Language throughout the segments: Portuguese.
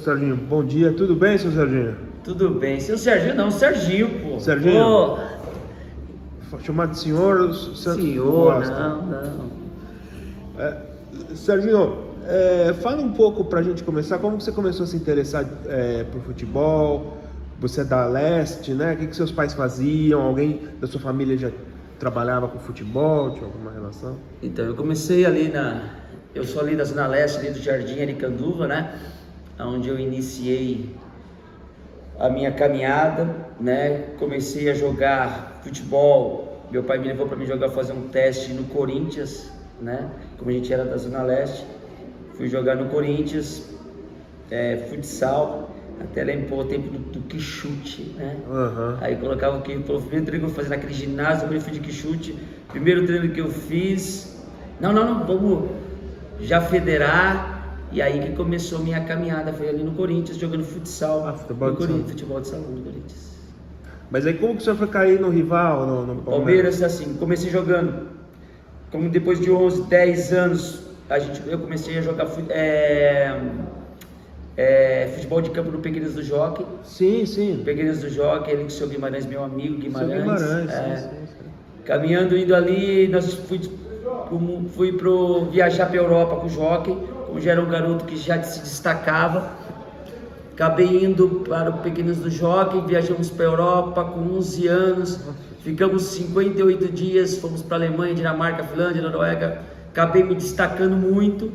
Serginho, bom dia, tudo bem, seu Serginho? Tudo bem, seu Serginho não, Serginho, pô. Serginho? Pô, Chamar de senhor? senhor, gosta? não. Serginho, fala um pouco pra gente começar, como que você começou a se interessar por futebol? Você é da Leste, né? O que seus pais faziam? Alguém da sua família já trabalhava com futebol? Tinha alguma relação? Então, eu comecei ali eu sou ali da Zona Leste, ali do Jardim Aricanduva, né? Onde eu iniciei a minha caminhada, né? Comecei a jogar futebol. Meu pai me levou para me fazer um teste no Corinthians, né? Como a gente era da Zona Leste, fui jogar no Corinthians, futsal, até lembro o tempo do quichute, né? Uhum. Aí colocava o primeiro treino que eu fazia naquele ginásio, eu fui de quichute. Primeiro treino que eu fiz, não, vamos já federar. E aí que começou a minha caminhada, foi ali no Corinthians, jogando futsal. Futebol futebol de salão no Corinthians. Mas aí como que o senhor foi cair no rival, no Palmeiras, assim, comecei jogando, como depois de 11, 10 anos, eu comecei a jogar futebol de campo no Pequenos do Jockey. Sim. Pequenos do Jockey, ele com o seu Guimarães, meu amigo Guimarães. Sim. Caminhando, indo ali, fui viajar para a Europa com o Jockey, como já era um garoto que já se destacava. Acabei indo para o Pequenos do Jockey, viajamos para a Europa com 11 anos, ficamos 58 dias, fomos para a Alemanha, Dinamarca, Finlândia, Noruega. Acabei me destacando muito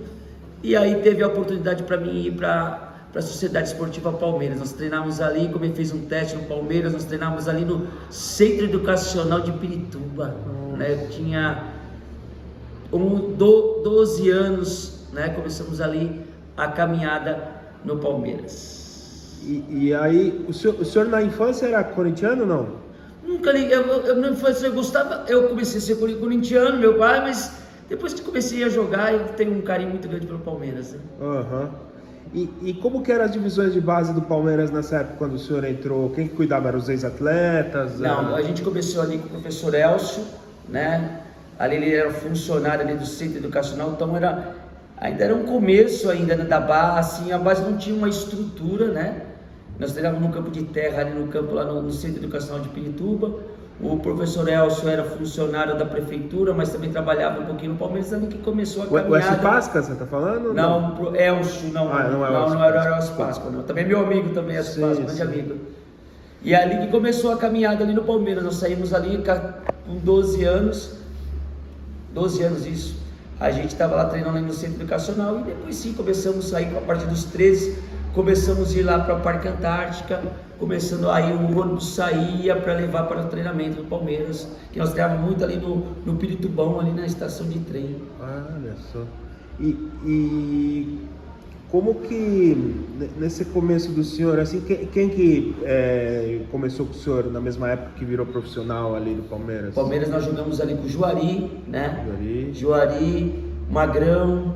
e aí teve a oportunidade para mim ir para a Sociedade Esportiva Palmeiras. Nós treinávamos ali, como ele fez um teste no Palmeiras, nós treinávamos ali no Centro Educacional de Pirituba, né? Eu tinha 12 anos, né? Começamos ali a caminhada no Palmeiras. E aí, o senhor na infância era corintiano ou não? Nunca liguei, na infância eu gostava, eu comecei a ser corintiano, meu pai, mas depois que comecei a jogar, eu tenho um carinho muito grande pelo Palmeiras, né? Uhum. E como que eram as divisões de base do Palmeiras nessa época, quando o senhor entrou? Quem que cuidava? Eram os ex-atletas? Não, a gente começou ali com o professor Elcio, né? Ali ele era funcionário ali do Centro Educacional, então ainda era um começo ainda da base, assim, a base não tinha uma estrutura, né? Nós treinávamos no campo de terra, ali no campo, lá no Centro Educacional de Pirituba. O professor Elcio era funcionário da prefeitura, mas também trabalhava um pouquinho no Palmeiras, ali que começou a caminhada. O S. Pasca, você está falando? Não, Elcio, não era o Elcio Páscoa, não. Também meu amigo, também Elcio Páscoa, grande amigo. E ali que começou a caminhada ali no Palmeiras. Nós saímos ali com 12 anos isso. A gente estava lá treinando ali no Centro Educacional e depois sim, começamos a sair a partir dos 13, começamos a ir lá para o Parque Antártica, começando aí o ônibus saía para levar para o treinamento do Palmeiras, que nós treinávamos muito ali no Piritubão, ali na estação de trem. Olha só. E como que, nesse começo do senhor, assim, quem que começou com o senhor na mesma época que virou profissional ali do Palmeiras? Palmeiras nós jogamos ali com o Juari, né? Juari, Magrão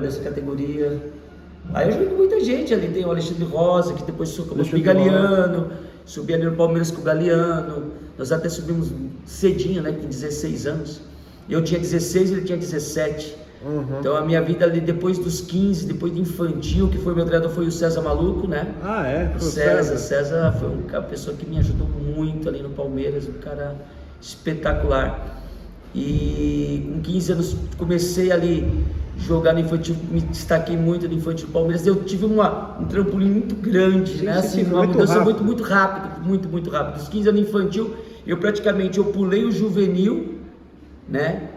dessa categoria. Aí eu joguei com muita gente ali, tem o Alexandre Rosa, que depois subiu com o Galeano, subi ali no Palmeiras com o Galeano, nós até subimos cedinho, né, com 16 anos, eu tinha 16 e ele tinha 17, Então a minha vida ali depois dos 15, depois de infantil, que foi meu treinador, foi o César Maluco, né? O César foi uma pessoa que me ajudou muito ali no Palmeiras, um cara espetacular. E com 15 anos comecei ali jogar no infantil, me destaquei muito no infantil do Palmeiras. Eu tive um trampolim muito grande, né? Assim, uma mudança muito rápida, muito rápido. Dos 15 anos no infantil, eu pulei o juvenil, né?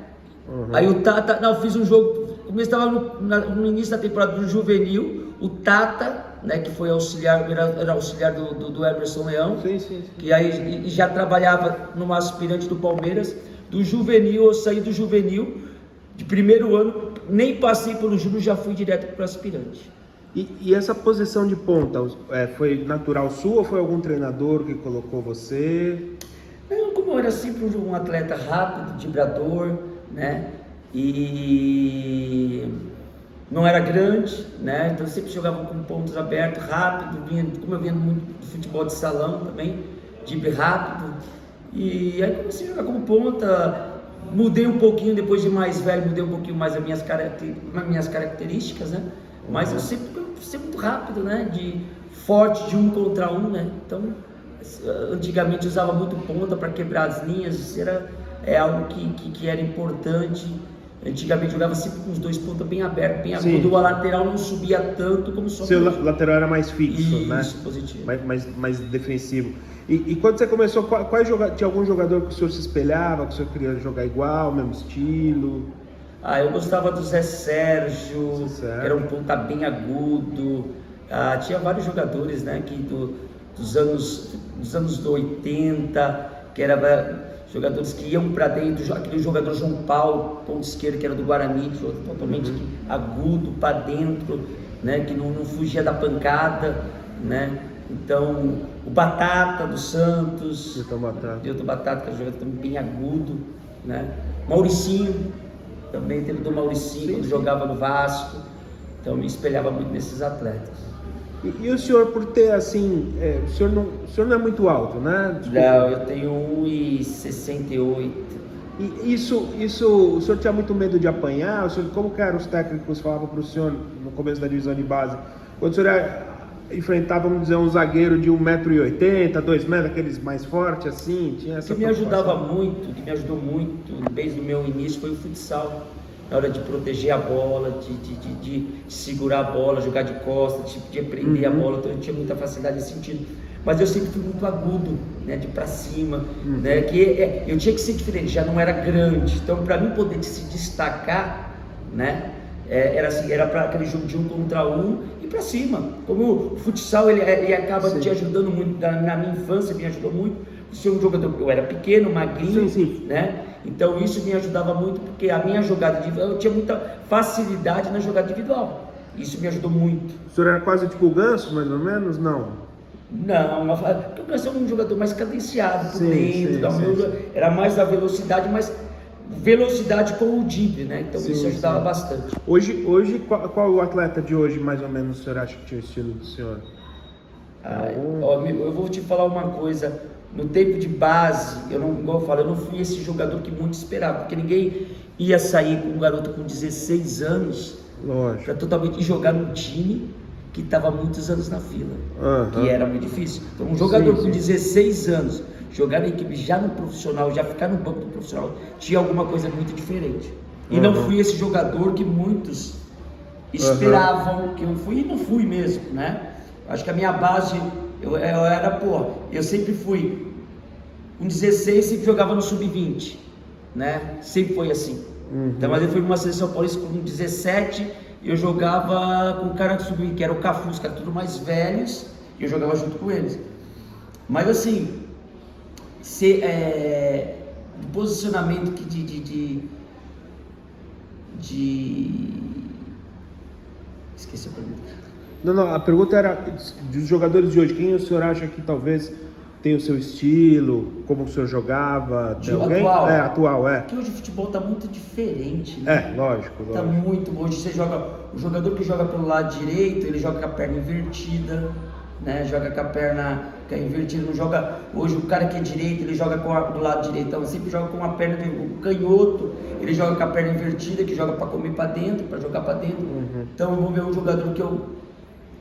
Aí o Tata, eu fiz um jogo, estava no início da temporada do juvenil, o Tata, né, que foi auxiliar, era auxiliar do Emerson Leão, que aí já trabalhava numa aspirante do Palmeiras. Do juvenil, eu saí do juvenil, de primeiro ano, nem passei pelo júnior, já fui direto para o aspirante. E essa posição de ponta, foi natural sua ou foi algum treinador que colocou você? Não, como eu era sempre um atleta rápido, driblador, né? E não era grande, né? Então eu sempre jogava com pontos abertos, rápido, como eu vinha muito do futebol de salão também, drible rápido. E aí comecei a jogar como ponta, mudei um pouquinho depois de mais velho, mudei um pouquinho mais as minhas características, né? Mas eu sempre ser muito rápido, né? Forte de 1 contra 1, né? Então, antigamente usava muito ponta para quebrar as linhas, isso é algo que era importante. Antigamente jogava sempre com os 2 pontas bem abertos, bem agudo, a lateral não subia tanto como só... Seu lateral era mais fixo, isso, né? Isso, positivo. Mais defensivo. E quando você começou, tinha algum jogador que o senhor se espelhava, que o senhor queria jogar igual, mesmo estilo? Eu gostava do Zé Sérgio, que era um ponta bem agudo. Tinha vários jogadores, né, dos anos 80, que era jogadores que iam para dentro, aquele jogador João Paulo, ponto esquerdo, que era do Guarani, que foi totalmente agudo para dentro, né, que não fugia da pancada, né? Então, o Batata do Santos, Dilton Batata, que era um jogador também bem agudo, né? Mauricinho, também teve do Mauricinho, quando jogava no Vasco. Então, me espelhava muito nesses atletas. E o senhor, por ter assim, o senhor não é muito alto, né? Desculpa. Não, eu tenho 1,68. E isso, o senhor tinha muito medo de apanhar? O senhor, como que eram os técnicos falavam para o senhor no começo da divisão de base? Quando o senhor enfrentava, vamos dizer, um zagueiro de 1,80 m, 2 m, aqueles mais fortes assim, tinha essa... O que me ajudou muito, desde o meu início, foi o futsal. Na hora de proteger a bola, de segurar a bola, jogar de costas, de prender a bola, então eu tinha muita facilidade nesse sentido. Mas eu sempre fui muito agudo, né, de pra cima, né, eu tinha que ser diferente, já não era grande, então para mim poder se destacar, né, era para aquele jogo de 1 contra 1 e para cima. Como o futsal ele acaba te ajudando muito, na minha infância me ajudou muito. Ser um jogador, eu era pequeno, magrinho, né? Então isso me ajudava muito, porque a minha jogada eu tinha muita facilidade na jogada individual. Isso me ajudou muito. O senhor era quase tipo o Ganso, mais ou menos? Não, porque o Ganso é um jogador mais cadenciado por dentro, era mais da velocidade, mas velocidade com o drible, né? Então isso ajudava bastante. Hoje qual o atleta de hoje, mais ou menos, o senhor acha que tinha o estilo do senhor? Eu vou te falar uma coisa. No tempo de base, igual eu falo, eu não fui esse jogador que muito esperava, porque ninguém ia sair com um garoto com 16 anos para totalmente jogar num time que estava muitos anos na fila, que era muito difícil. Então, um jogador com 16 anos, jogar na equipe já no profissional, já ficar no banco do profissional, tinha alguma coisa muito diferente. E não fui esse jogador que muitos esperavam que eu fui, e não fui mesmo, né? Acho que a minha base... Eu sempre fui com 16, sempre jogava no sub-20, né? Sempre foi assim. Então, mas eu fui numa seleção paulista com 17, eu jogava com o cara do sub-20, que era o Cafu, os caras tudo mais velhos, e eu jogava junto com eles. Mas assim, do posicionamento esqueci a pergunta. Não, a pergunta era dos jogadores de hoje, quem o senhor acha que talvez tenha o seu estilo, como o senhor jogava? Tem alguém? Atual. Porque hoje o futebol está muito diferente, né? Lógico. Tá muito, hoje você joga, o jogador que joga pelo lado direito, ele joga com a perna invertida, né? Joga com a perna invertida, não joga, hoje o cara que é direito, ele joga do lado direito, então sempre joga com a perna, o canhoto, ele joga com a perna invertida, que joga para comer para dentro, para jogar para dentro. Então eu vou ver um jogador que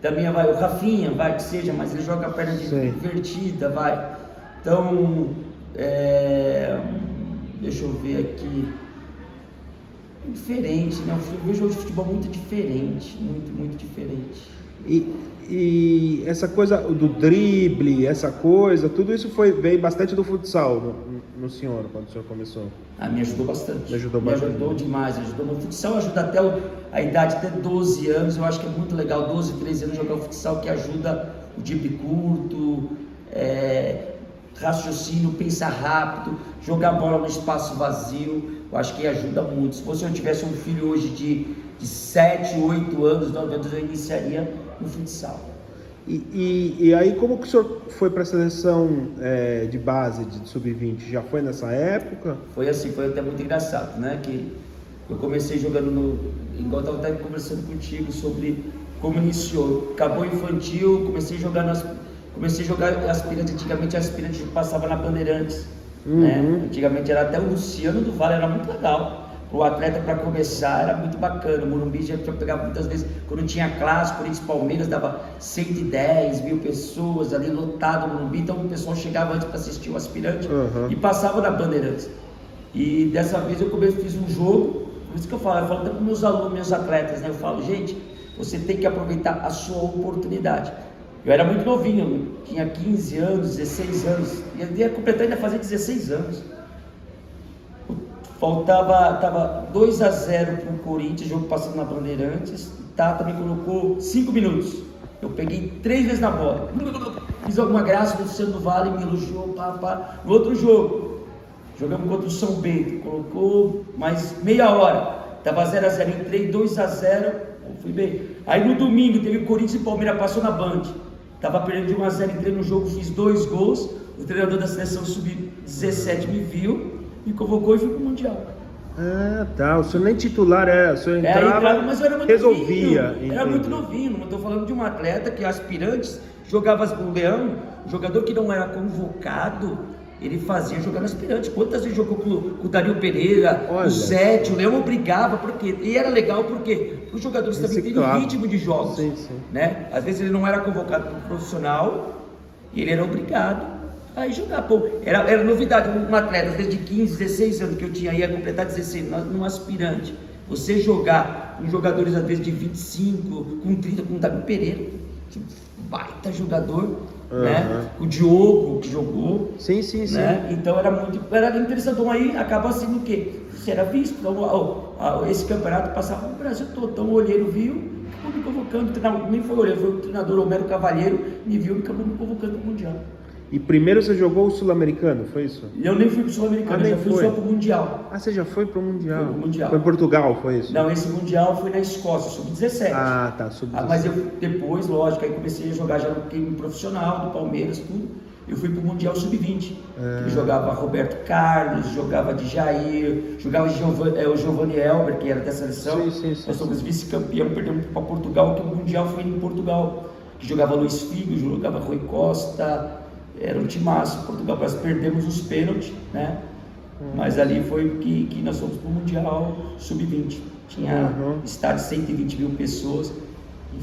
também vai, o Rafinha, que seja, mas ele joga a perna invertida, Então, deixa eu ver aqui. É diferente, né? Eu vejo hoje o futebol muito diferente, muito diferente. E essa coisa do drible, tudo isso veio bastante do futsal no senhor, quando o senhor começou? Me ajudou bastante. Me ajudou demais. No futsal ajuda até a idade, até 12 anos. Eu acho que é muito legal, 12, 13 anos jogar o futsal, que ajuda o drible curto, raciocínio, pensar rápido, jogar bola no espaço vazio. Eu acho que ajuda muito. Se eu tivesse um filho hoje de 7, 8 anos, 9 anos, eu iniciaria no futsal. E aí, como que o senhor foi para a seleção de base, de sub-20? Já foi nessa época? Foi assim, foi até muito engraçado, né? Que eu comecei jogando igual eu estava até conversando contigo sobre como iniciou. Acabou o infantil, comecei a jogar aspirante. Antigamente aspirante passava na Bandeirantes, né? Antigamente era até o Luciano do Vale, era muito legal. o atleta para começar era muito bacana. O Morumbi já pegava muitas vezes, quando tinha clássico, Corinthians e Palmeiras, dava 110 mil pessoas ali, lotado o Morumbi, então o pessoal chegava antes para assistir o aspirante e passava na Bandeirantes. E dessa vez eu fiz um jogo, por isso que eu falo até para meus alunos, meus atletas, né? Eu falo, gente, você tem que aproveitar a sua oportunidade. Eu era muito novinho, tinha 15 anos, 16 anos, ia completar, ainda fazer 16 anos. Tava 2-0 para o Corinthians, jogo passando na Bandeirantes, Tata me colocou 5 minutos. Eu peguei 3 vezes na bola, fiz alguma graça, o Luciano do Vale me elogiou, No outro jogo, jogamos contra o São Bento, colocou mais meia hora, tava 0-0, entrei 2-0, fui bem. Aí no domingo teve Corinthians e Palmeiras, passou na Band, tava perdendo de 1-0, entrei no jogo, fiz 2 gols, o treinador da seleção sub-17 me viu, me convocou e fui pro Mundial. Ah, tá. O senhor nem titular o senhor entrava, mas eu era muito resolvia. Novinho. Era muito novinho, não estou falando de um atleta que aspirantes jogava o Leão, um jogador que não era convocado, ele fazia jogando aspirante. Quantas vezes jogou com o Dario Pereira, o Zete, o Leão obrigava, porque e era legal porque os jogadores também tinham ritmo de jogos, né? Às vezes ele não era convocado para o profissional e ele era obrigado a jogar. Pô, era novidade, um atleta às vezes de 15, 16 anos que eu tinha, ia completar 16, num aspirante, você jogar com jogadores às vezes de 25, com 30, com o Dario Pereira, baita jogador, né? O Diogo que jogou, sim. Né? Então era interessante. Então aí acaba sendo o quê? Você era visto, então, esse campeonato passava no Brasil todo, então o olheiro viu, acabou me convocando, nem foi o olheiro, foi o treinador Homero Cavalheiro, me viu e acabou me convocando para o Mundial. E primeiro você jogou o Sul-Americano, foi isso? Eu nem fui pro Sul-Americano, eu já fui só pro Mundial. Ah, você já foi pro Mundial? Foi pro Mundial. Foi em Portugal, foi isso? Não, esse Mundial foi na Escócia, sub-17. Ah, tá, sub-17. Mas eu depois, lógico, aí comecei a jogar já no time profissional, do Palmeiras, tudo. Eu fui pro Mundial sub-20. Que jogava Roberto Carlos, jogava de Jair, jogava o Giovanni Elber, que era da seleção. Sim. Nós somos vice-campeão, perdemos para Portugal, que o Mundial foi em Portugal. Que jogava Luiz Figo, jogava Rui Costa. Era um timaço, Portugal, nós perdemos os pênaltis, né? Mas ali foi que nós fomos para o Mundial Sub-20. Tinha estádio de 120 mil pessoas e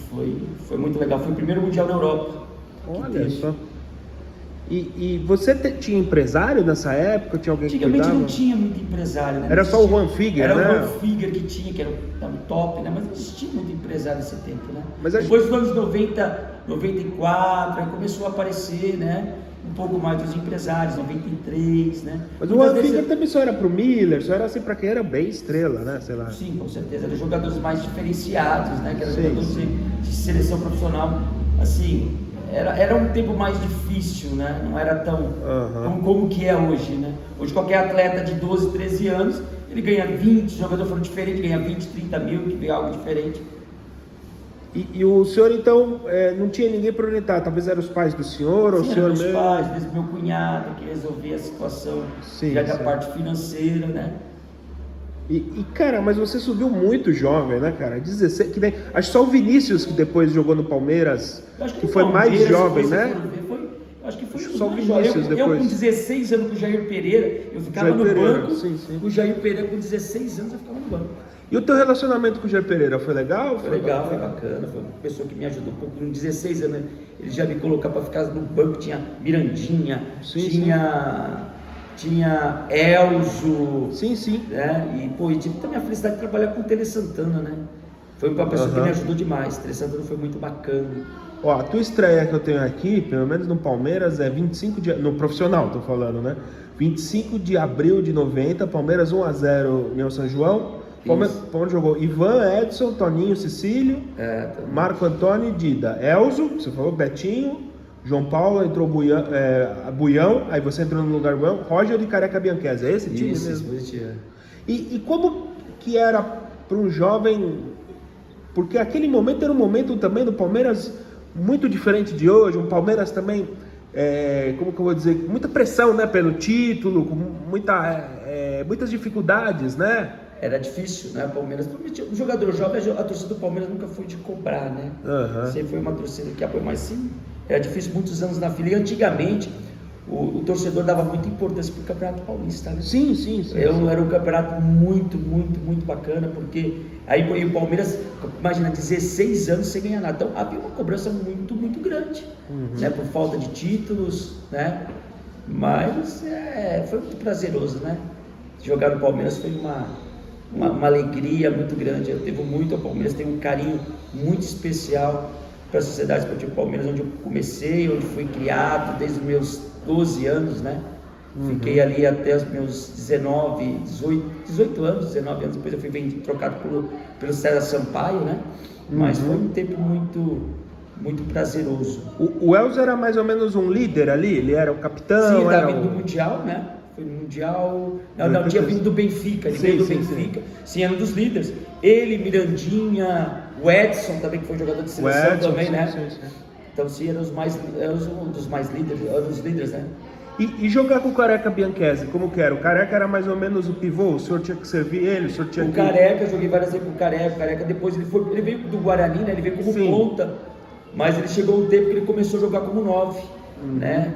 foi muito legal. Foi o primeiro Mundial na Europa. Olha só. E você tinha empresário nessa época? Tinha alguém que cuidava? Antigamente não tinha muito empresário, né? Era só o Juan Figuer, né? Era o Juan Figuer que tinha, que era o top, né? Mas não existia muito empresário nesse tempo, né? Mas depois dos anos 90, 94, aí começou a aparecer, né? Um pouco mais dos empresários, 93, né? Mas o Juan Figuer também só era pro Miller, só era assim pra quem era bem estrela, né? Sei lá. Sim, com certeza. Eram jogadores mais diferenciados, né? Que eram jogadores de seleção profissional. Assim, era um tempo mais difícil, né? Não era tão como que é hoje, né? Hoje qualquer atleta de 12, 13 anos, ele ganha 20, jogador for diferente, ganha 20, 30 mil, que vê algo diferente. E o senhor, então, não tinha ninguém para orientar? Talvez eram os pais do senhor, ou o senhor mesmo? Meus pais, às vezes meu cunhado, que resolvia a situação da parte financeira, né? Cara, mas você subiu muito jovem, né, cara? 16, que nem, acho só o Vinícius que depois jogou no Palmeiras, que foi mais jovem, né? Acho que foi só o Vinícius depois. Eu com 16 anos com o Jair Pereira, eu ficava no banco. Com o Jair Pereira com 16 anos eu ficava no banco. E o teu relacionamento com o Jair Pereira foi legal? Foi legal, foi bacana. Foi uma pessoa que me ajudou um pouco. Com 16 anos, ele já me colocava para ficar no banco. Tinha Mirandinha, tinha Elzo. Sim. Né? E, pô, eu tive também a felicidade de trabalhar com o Tele Santana, né? Foi uma pessoa que me ajudou demais. Tele Santana foi muito bacana. Ó, a tua estreia que eu tenho aqui, pelo menos no Palmeiras, é 25 de... No profissional, tô falando, né? 25 de abril de 90, Palmeiras 1-0 em São João. Palmeiras jogou Ivan, Edson, Toninho, Cecílio, Marco Antônio e Dida. Elzo, você falou, Betinho, João Paulo, entrou Buião, aí você entrou no lugar do Buião, Roger e Careca Bianchese. É esse time mesmo? Isso. E como que era para um jovem... Porque aquele momento era um momento também do Palmeiras muito diferente de hoje, um Palmeiras também, como que eu vou dizer, muita pressão, né, pelo título, com muitas dificuldades, né? Era difícil, né, Palmeiras, o jogador jovem, a torcida do Palmeiras nunca foi de cobrar, né? Sempre foi uma torcida que apoia, mas sim, era difícil muitos anos na fila, e antigamente, o torcedor dava muita importância pro Campeonato Paulista, né? Sim, sim, sim. Era um campeonato muito, muito, muito bacana, porque aí o Palmeiras, imagina, 16 anos sem ganhar nada. Então havia uma cobrança muito, muito grande, né? Por falta de títulos, né? Mas foi muito prazeroso, né? Jogar no Palmeiras foi uma alegria muito grande. Eu devo muito ao Palmeiras, tenho um carinho muito especial para a Sociedade Esportiva Palmeiras, onde eu comecei, onde fui criado desde os meus 12 anos, né? Fiquei ali até os meus 18 anos, 19 anos, depois eu fui trocado pelo César Sampaio, né? Mas foi um tempo muito, muito prazeroso. O Elzo era mais ou menos um líder ali? Ele era o capitão? Sim, ele estava vindo do Mundial, né? Foi no Mundial. Não, tinha vindo do Benfica. Ele veio do Benfica. Sim, era um dos líderes. Ele, Mirandinha, o Edson também, que foi jogador de seleção também, né? Sim. Então, sim, eram um dos mais líderes, eram os líderes, né? E jogar com o Careca Bianchese, como que era? O Careca era mais ou menos o pivô, o senhor tinha que servir ele, o senhor tinha que... Careca, joguei várias vezes com o Careca, depois ele veio do Guarani, né? Ele veio como ponta, mas ele chegou um tempo que ele começou a jogar como 9, né?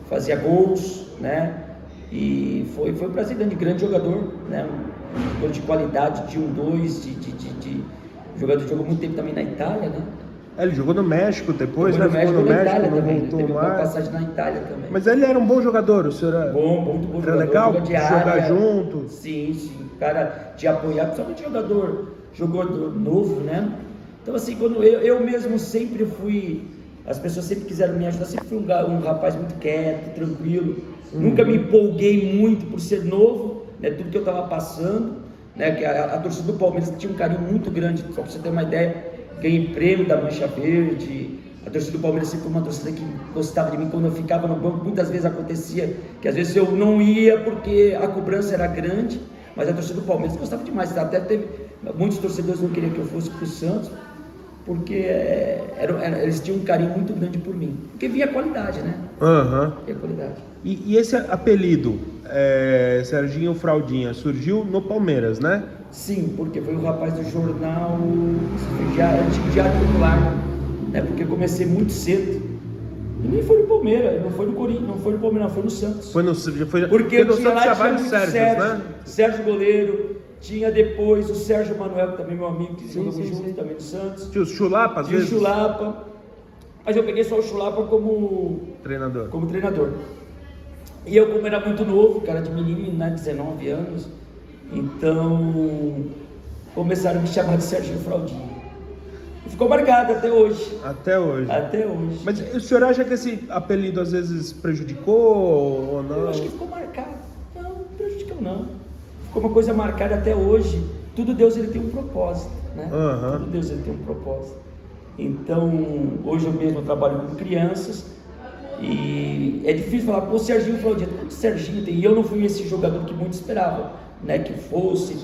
Fazia gols, né? E foi um prazer grande jogador, né? Um jogador de qualidade, de 1-2, jogador que jogou muito tempo também na Itália, né? Ele jogou no México depois, né? Ficou no México, não também, voltou teve mais. uma passagem na Itália também. Mas ele era um bom jogador, o senhor era... Muito bom era jogador. Legal jogar junto? Sim, cara de apoiar, principalmente jogador novo, né? Então assim, quando eu mesmo sempre fui, as pessoas sempre quiseram me ajudar, sempre fui um rapaz muito quieto, tranquilo, nunca me empolguei muito por ser novo, né? Tudo que eu estava passando, né? Que a torcida do Palmeiras tinha um carinho muito grande, só para você ter uma ideia. Ganhei prêmio da Mancha Verde. A torcida do Palmeiras sempre foi uma torcida que gostava de mim. Quando eu ficava no banco, muitas vezes acontecia que às vezes eu não ia porque a cobrança era grande, mas a torcida do Palmeiras gostava demais. Até teve muitos torcedores não queriam que eu fosse para o Santos, porque eles tinham um carinho muito grande por mim, porque via a qualidade, né? Via a qualidade. E esse apelido, Serginho Fraldinha, surgiu no Palmeiras, né? Sim, porque foi o rapaz do jornal antigo Diário Popular, né? Porque eu comecei muito cedo. E nem foi no Palmeiras, não foi no Corinthians, não foi no Palmeiras, não, foi no Santos. Porque no Santos tinha vários Sérgios, né? Sérgio Goleiro, tinha depois o Sérgio Manuel, também meu amigo, que jogou junto também no Santos. Tinha o Chulapa, às vezes? Tinha o Chulapa, mas eu peguei só o Chulapa como treinador. E eu, como era muito novo, cara de menino, né, 19 anos, então começaram a me chamar de Serginho Fraldinha. E ficou marcado até hoje. Até hoje. Mas o senhor acha que esse apelido às vezes prejudicou ou não? Eu acho que ficou marcado. Não prejudicou não. Ficou uma coisa marcada até hoje. Tudo Deus ele tem um propósito, né? Tudo Deus ele tem um propósito. Então, hoje eu mesmo trabalho com crianças e é difícil falar, pô, Serginho Fraldinha, quanto Serginho tem? E eu não fui esse jogador que muito esperava, né? Que fosse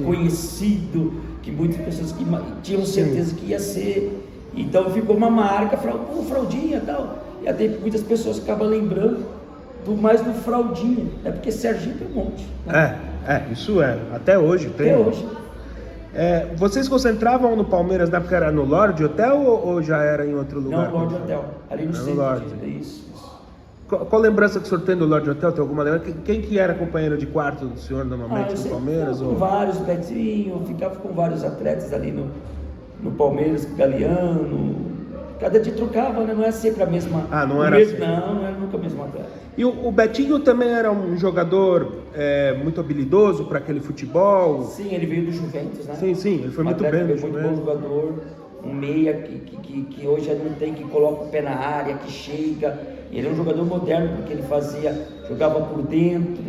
conhecido, que muitas pessoas que tinham certeza que ia ser. Então ficou uma marca, pô, Fraldinha e tal. E até muitas pessoas acabam lembrando mais do Fraldinha, né? Porque Serginho tem um monte. Né? Isso até hoje tem. Até hoje. Vocês concentravam no Palmeiras na época, era no Lorde Hotel ou já era em outro lugar? Não, Lorde Hotel, ali no centro. Lorde. Isso. Qual lembrança que o senhor tem do Lorde Hotel? Tem alguma lembrança? Quem que era companheiro de quarto do senhor normalmente no Palmeiras? Com vários, Betinho, ficava com vários atletas ali no Palmeiras, Galeano. Cada dia trocava, né? Não é sempre a mesma. Não era assim? Não era nunca a mesma atleta. E o Betinho também era um jogador muito habilidoso para aquele futebol? Sim, ele veio do Juventus, né? Sim, ele foi muito bem no Juventus. Muito bom jogador, um meia que hoje não tem, que coloca o pé na área, que chega. Ele é um jogador moderno, porque ele jogava por dentro,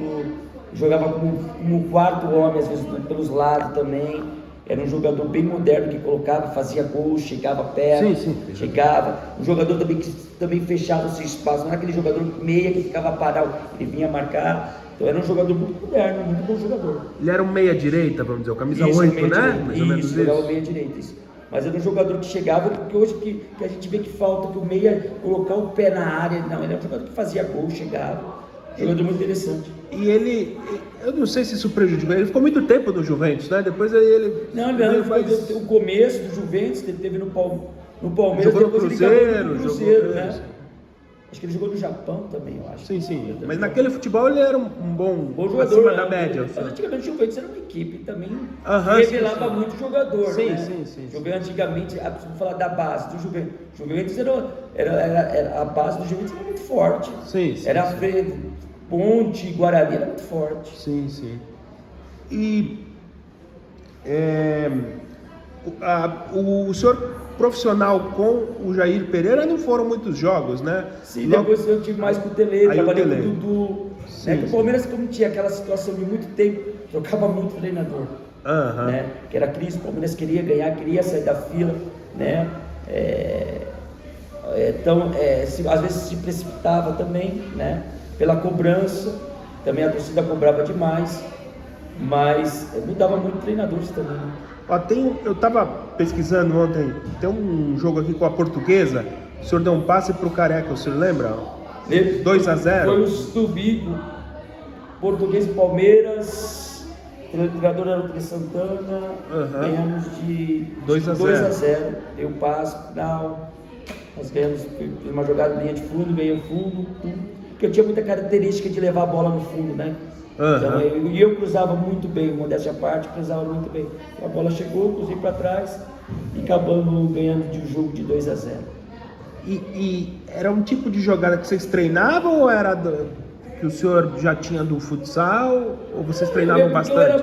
jogava como quarto homem, às vezes pelos lados também. Era um jogador bem moderno, que colocava, fazia gol, chegava perto, chegava. Um jogador também que também fechava o seu espaço, não era aquele jogador meia que ficava parado, ele vinha marcar. Então era um jogador muito moderno, muito bom jogador. Ele era um meia-direita, vamos dizer, o camisa 8, né? Mais ou menos isso. Era o meia-direita, isso. Mas era um jogador que chegava, porque hoje que a gente vê que falta, que o meia colocar o pé na área, não, ele era um jogador que fazia gol, chegava. Jogador muito interessante. E ele, eu não sei se isso prejudicou, ele ficou muito tempo no Juventus, né? Depois ele... Não, o começo do Juventus, ele teve no Palmeiras, jogou no depois Cruzeiro, ele acabou no Cruzeiro, né? Acho que ele jogou no Japão também, eu acho. Sim. Mas naquele futebol ele era um bom jogador, acima da média. Mas antigamente o Juventus era uma equipe também sim. muito jogador, Sim. Juventus antigamente, vamos falar da base do Juventus. Juventus era a base do Juventus era muito forte. Sim. Era Alfredo, Ponte, Guarani, era muito forte. Sim. E o senhor profissional com o Jair Pereira não foram muitos jogos, né? Sim, depois eu tive mais com o Tele, trabalhei com o Dudu. Sim. O Palmeiras, como tinha aquela situação de muito tempo, trocava muito treinador. Né? Que era crise, o Palmeiras queria ganhar, queria sair da fila, né? Então, às vezes se precipitava também, né? Pela cobrança, também a torcida cobrava demais, mas mudava muito treinadores também. Eu estava pesquisando ontem, tem um jogo aqui com a Portuguesa, o senhor deu um passe para o Careca, o senhor lembra? 2-0. Foi o Stubico, Português e Palmeiras, o treinador era o Tele Santana, ganhamos de 2-0, deu um passe final, nós ganhamos uma jogada de linha de fundo, ganhei o fundo, porque eu tinha muita característica de levar a bola no fundo, né? Então, eu cruzava muito bem, modéstia à parte, cruzava muito bem. A bola chegou, cruzei para trás e acabamos ganhando de um jogo de 2-0. E era um tipo de jogada que vocês treinavam ou era que o senhor já tinha do futsal ou vocês treinavam bastante?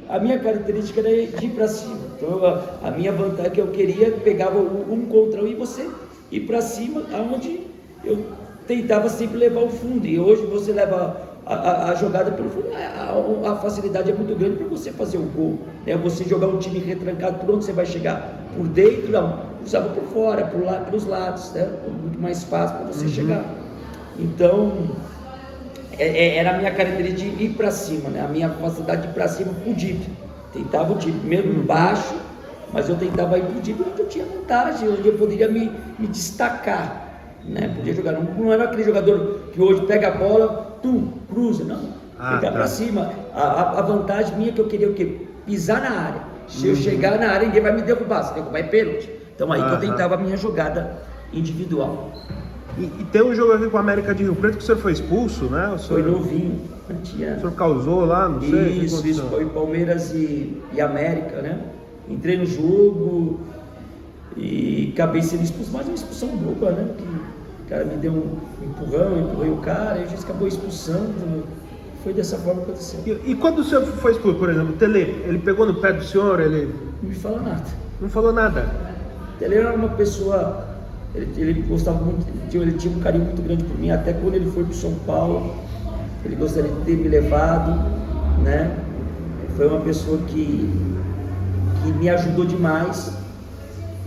A minha característica era de ir para cima. Então a minha vantagem é que eu queria, pegava um contra um e você ir para cima, aonde eu tentava sempre levar o fundo. E hoje você leva a jogada pelo fundo, a facilidade é muito grande para você fazer o gol, né? Você jogar um time retrancado, por onde você vai chegar? Por dentro? Não, usava por fora, pelos lados, né? Muito mais fácil para você chegar. Então, era a minha característica de ir para cima, né? A minha facilidade de ir para cima com o dip. Tentava o dip, mesmo baixo, mas eu tentava ir para o dip onde eu tinha vantagem, onde eu poderia me destacar. Né? Podia jogar, não era aquele jogador que hoje pega a bola, cruza, não, pegar para cima. A vantagem minha é que eu queria o quê? Pisar na área. Se eu chegar na área, ninguém vai me derrubar, se derrubar é pênalti. Então aí que eu tentava a minha jogada individual. E tem um jogo aqui com a América de Rio Preto que o senhor foi expulso, né? Foi novinho. O senhor causou lá, não sei? Isso, foi Palmeiras e América, né? Entrei no jogo e acabei sendo expulso, mas uma expulsão boba, né? O cara me deu um empurrão, eu empurrei o cara, e a gente acabou expulsando. Foi dessa forma que aconteceu. E quando o senhor foi expulso, por exemplo, o Tele, ele pegou no pé do senhor, ele... Não me fala nada. Não falou nada? O Tele era uma pessoa, ele gostava muito, ele tinha um carinho muito grande por mim, até quando ele foi para São Paulo, ele gostaria de ter me levado, né? Foi uma pessoa que me ajudou demais.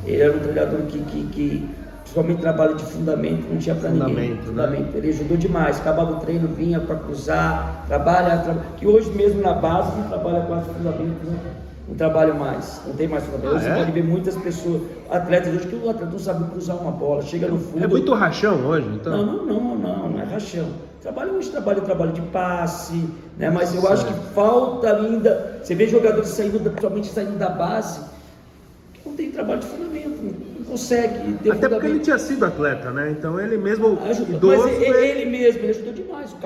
Ele era um treinador que principalmente trabalho de fundamento, não tinha para ninguém. Fundamento, ele ajudou demais. Acabava o treino, vinha para cruzar, que hoje mesmo na base não trabalha quase fundamento, não trabalha mais, não tem mais fundamento. Você pode ver muitas pessoas, atletas hoje, que o atleta não sabe cruzar uma bola, chega no fundo. É muito rachão hoje, então? Não é rachão. Trabalho de passe, né? Mas eu acho que falta ainda. Você vê jogadores principalmente saindo da base, que não tem trabalho de fundamento, não consegue ter até porque ele tinha sido atleta, né? Então ele mesmo idoso. Mas ele ajudou demais. O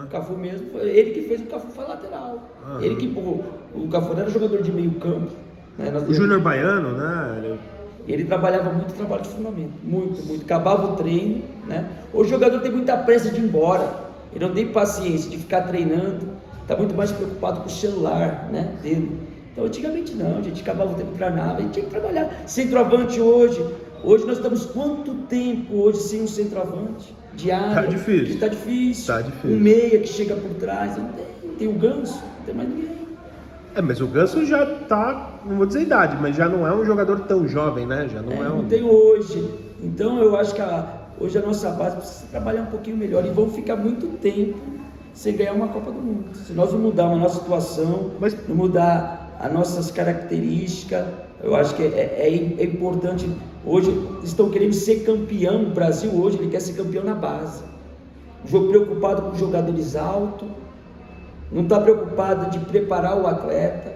Cafu mesmo, ele que fez o Cafu foi lateral. Ele que empurrou. O Cafu era jogador de meio campo, né? O Júnior Baiano, né? Ele trabalhava muito trabalho de fundamento, muito. Acabava o treino, né? Hoje o jogador tem muita pressa de ir embora, ele não tem paciência de ficar treinando, está muito mais preocupado com o celular, né, dele. Então antigamente não, a gente acabava o tempo para nada, a gente tinha que trabalhar. Centroavante hoje nós estamos quanto tempo hoje sem um centroavante diário? Tá difícil. Tá difícil. Um meia que chega por trás, não tem o Ganso, não tem mais ninguém. Mas o Ganso já tá, não vou dizer idade, mas já não é um jogador tão jovem, né? Já não tem hoje. Então eu acho que hoje a nossa base precisa trabalhar um pouquinho melhor e vamos ficar muito tempo sem ganhar uma Copa do Mundo. Se nós não mudarmos a nossa situação, não mudar as nossas características, eu acho que é importante. Hoje estão querendo ser campeão, o Brasil hoje ele quer ser campeão na base. O jogo preocupado com jogadores altos, não está preocupado de preparar o atleta,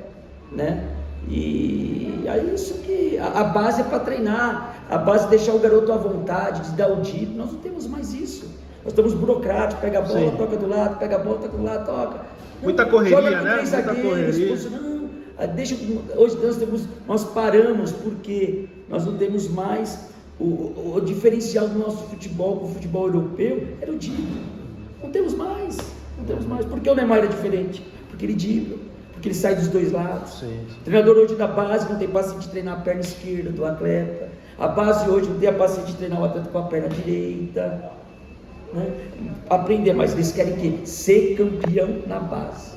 né? E é isso que a base é para treinar. a base de deixar o garoto à vontade, de dar o drible, nós não temos mais isso. Nós estamos burocráticos, pega a bola, Sim. toca do lado, pega a bola, toca do lado, toca. Não, Muita correria, joga com né? 3 Muita zagueiros, correria. hoje nós paramos porque nós não temos mais o diferencial do nosso futebol, com o futebol europeu, era o drible. Não temos mais. Porque o Neymar é diferente, porque ele dribla, porque ele sai dos dois lados. Sim. O treinador hoje da base não tem paciência de treinar a perna esquerda do atleta. A base hoje não tem a paciência de treinar o atleta com a perna direita. Né? Aprender, mas eles querem que ser campeão na base.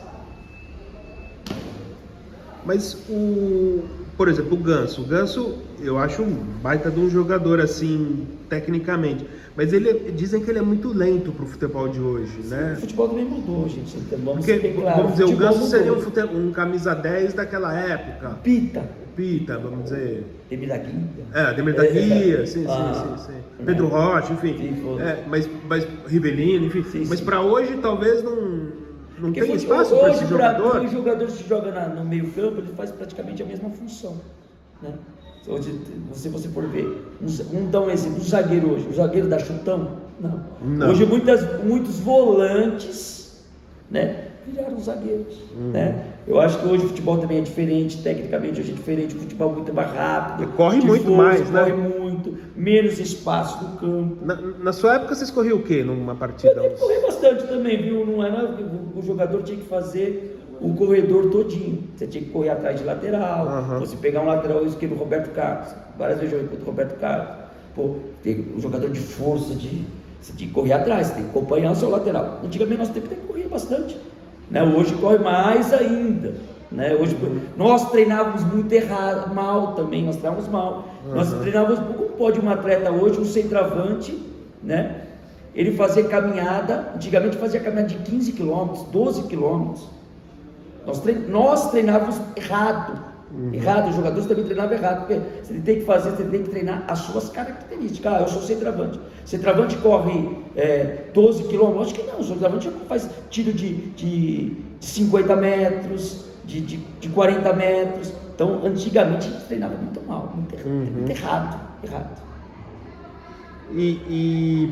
Mas por exemplo, o Ganso eu acho um baita de um jogador assim, tecnicamente, mas dizem que ele é muito lento pro futebol de hoje, né? O futebol também mudou, gente. Então, vamos Porque, ser bem claro. vamos dizer, o Ganso mudou. seria um camisa 10 daquela época. Pita. Pita, vamos dizer. Demir da Guia. Ademir da Guia, sim. Pedro Né? Rocha, enfim. Sim, Mas Rivelino, enfim. Sim, mas sim. para hoje talvez não Porque tem espaço para esse hoje, jogador. o jogador que joga no meio campo, ele faz praticamente a mesma função, né? Hoje, se você for ver, dá um exemplo, o zagueiro hoje, o zagueiro dá chutão? Não. Hoje muitos volantes, né, viraram zagueiros, né? Eu acho que hoje o futebol também é diferente, tecnicamente hoje é diferente, o futebol é muito mais rápido. Corre muito mais, né? Corre muito, menos espaço no campo. Na sua época vocês corriam o quê numa partida? Eu tenho que correr bastante também, viu? Não era, o jogador tinha que fazer o corredor todinho. Você tinha que correr atrás de lateral. Você pegar um lateral esquerdo, Roberto Carlos. Várias vezes eu joguei contra o Roberto Carlos. Pô, tem um jogador de força, você tinha que correr atrás, você tem que acompanhar o seu lateral. Antigamente nós temos que correr bastante, né? Hoje corre mais ainda, né? Hoje nós treinávamos muito errado, mal também, nós treinávamos mal. Nós treinávamos, como pode um atleta hoje, um centroavante, né? Ele fazer caminhada, antigamente fazia caminhada de 15 km, 12 km. Nós treinávamos errado. Errado, os jogadores também treinavam errado, porque você tem que treinar as suas características. Eu sou centroavante. Centroavante corre 12 km, acho que não, o centroavante faz tiro de 50 metros, de 40 metros. Então, antigamente a gente treinava muito mal, muito errado. E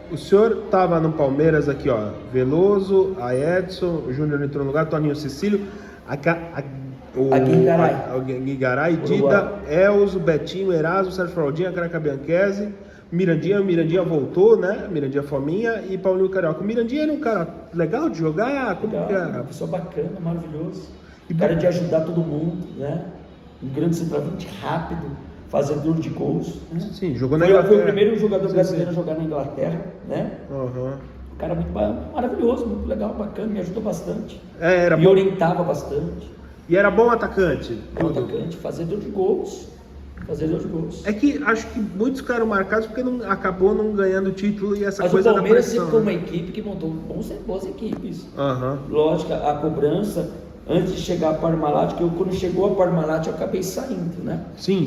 o senhor estava no Palmeiras aqui, ó, Veloso, a Edson, o Júnior entrou no lugar, Toninho Cecílio, Guigaray, Dida, Elzo, Betinho, Erasmo, Sérgio Fraldinha, Caraca Bianchese, Mirandinha voltou, né? Mirandinha Fominha e Paulinho Carioca. O Mirandinha era um cara legal de jogar? Como que era? Uma pessoa bacana, maravilhoso. Cara de ajudar todo mundo, né? Um grande centroavante rápido, fazedor de gols. Né? Sim, jogou na Inglaterra. Foi o primeiro jogador brasileiro a jogar na Inglaterra, né? Um cara muito maravilhoso, muito legal, bacana, me ajudou bastante. Me orientava bastante. E era bom atacante? Bom atacante, fazedor de gols. É que acho que muitos ficaram marcados porque acabou não ganhando título e essa Mas coisa o Palmeiras da pressão. sempre foi uma equipe que montou boas equipes. Uhum. Lógico, a cobrança, antes de chegar a Parmalat, que quando chegou a Parmalat eu acabei saindo, né? Sim.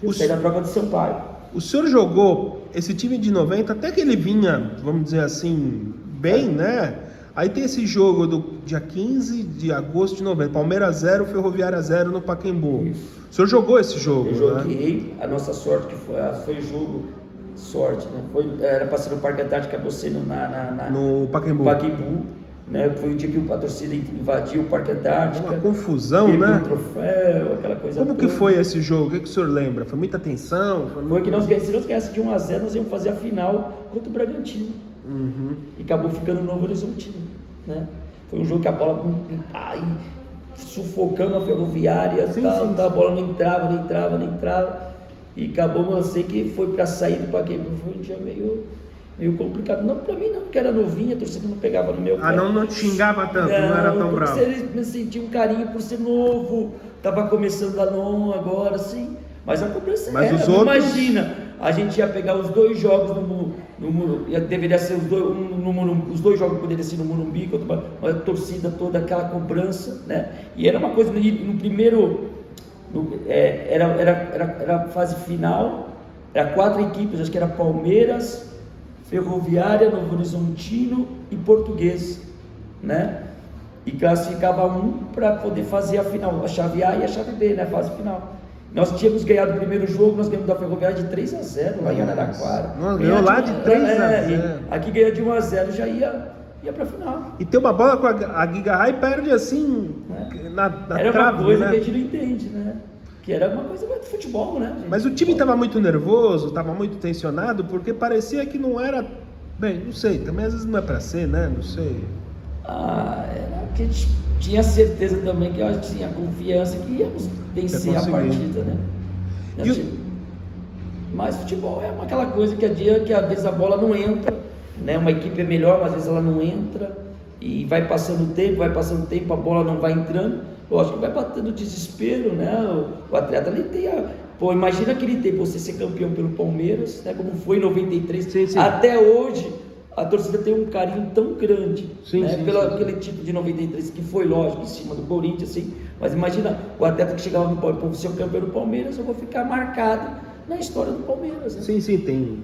Eu saí da troca de Sampaio. O senhor jogou esse time de 90, até que ele vinha, vamos dizer assim, bem, né? Aí tem esse jogo do dia 15 de agosto de 90, Palmeiras 0, Ferroviária 0 no Pacaembu. Isso. O senhor jogou esse jogo, Eu joguei, a nossa sorte que foi o jogo, sorte, né? Era para ser no Parque Antártico, acabou sendo no Pacaembu. Né? Foi o dia que a torcida invadiu o Parque Antártico. Uma confusão, né? Um troféu, aquela coisa Como toda. que foi esse jogo? O que o senhor lembra? Foi muita tensão? Foi que se nós ganhássemos de 1-0, nós íamos fazer a final contra o Bragantino. E acabou ficando no Novo Horizontino, né? Foi um jogo que a bola sufocando a Ferroviária, a bola não entrava, e acabou, eu sei que foi para sair do Pacaembu, foi um dia meio complicado, não para mim não, porque era novinha, a torcida não pegava no meu pé. Não te xingava tanto, não era tão bravo. Eu senti um carinho por ser novo, estava começando a não agora, assim, mas a cobrança era, os outros... imagina, a gente ia pegar os dois jogos deveria ser os dois jogos poderiam ser no Morumbi, a torcida toda, aquela cobrança, né? E era uma coisa, no primeiro, era a fase final, era 4 equipes, acho que era Palmeiras, Ferroviária, Novo Horizontino e Português, né? E classificava um para poder fazer a final, a chave A e a chave B, né? A fase final. Nós tínhamos ganhado o primeiro jogo, nós ganhamos da Ferroviária de 3-0 lá em Araraquara. Nossa, ganhou lá de 3-0. Aqui ganha de 1-0 já ia pra final. E tem uma bola com a Giga-Rai perde assim, na era trave, uma coisa né? que a gente não entende, né? Que era uma coisa de futebol, né, gente? Mas o time estava muito nervoso, estava muito tensionado, porque parecia que não era... Bem, não sei, também às vezes não é pra ser, né? Não sei. Era que a gente tinha certeza também, que eu tinha confiança que íamos vencer a partida, né? Mas futebol é aquela coisa que às vezes a bola não entra, né? Uma equipe é melhor, mas às vezes ela não entra, e vai passando o tempo, a bola não vai entrando, lógico que vai batendo desespero, né? O atleta ele tem Pô, imagina aquele tempo, você ser campeão pelo Palmeiras, né? Como foi em 93, sim. Até hoje a torcida tem um carinho tão grande, sim, aquele título de 93, que foi lógico, em cima do Corinthians, assim, mas imagina o atleta que chegava no Palmeiras, pô, ser o campeão do Palmeiras, eu vou ficar marcado na história do Palmeiras, né? Sim,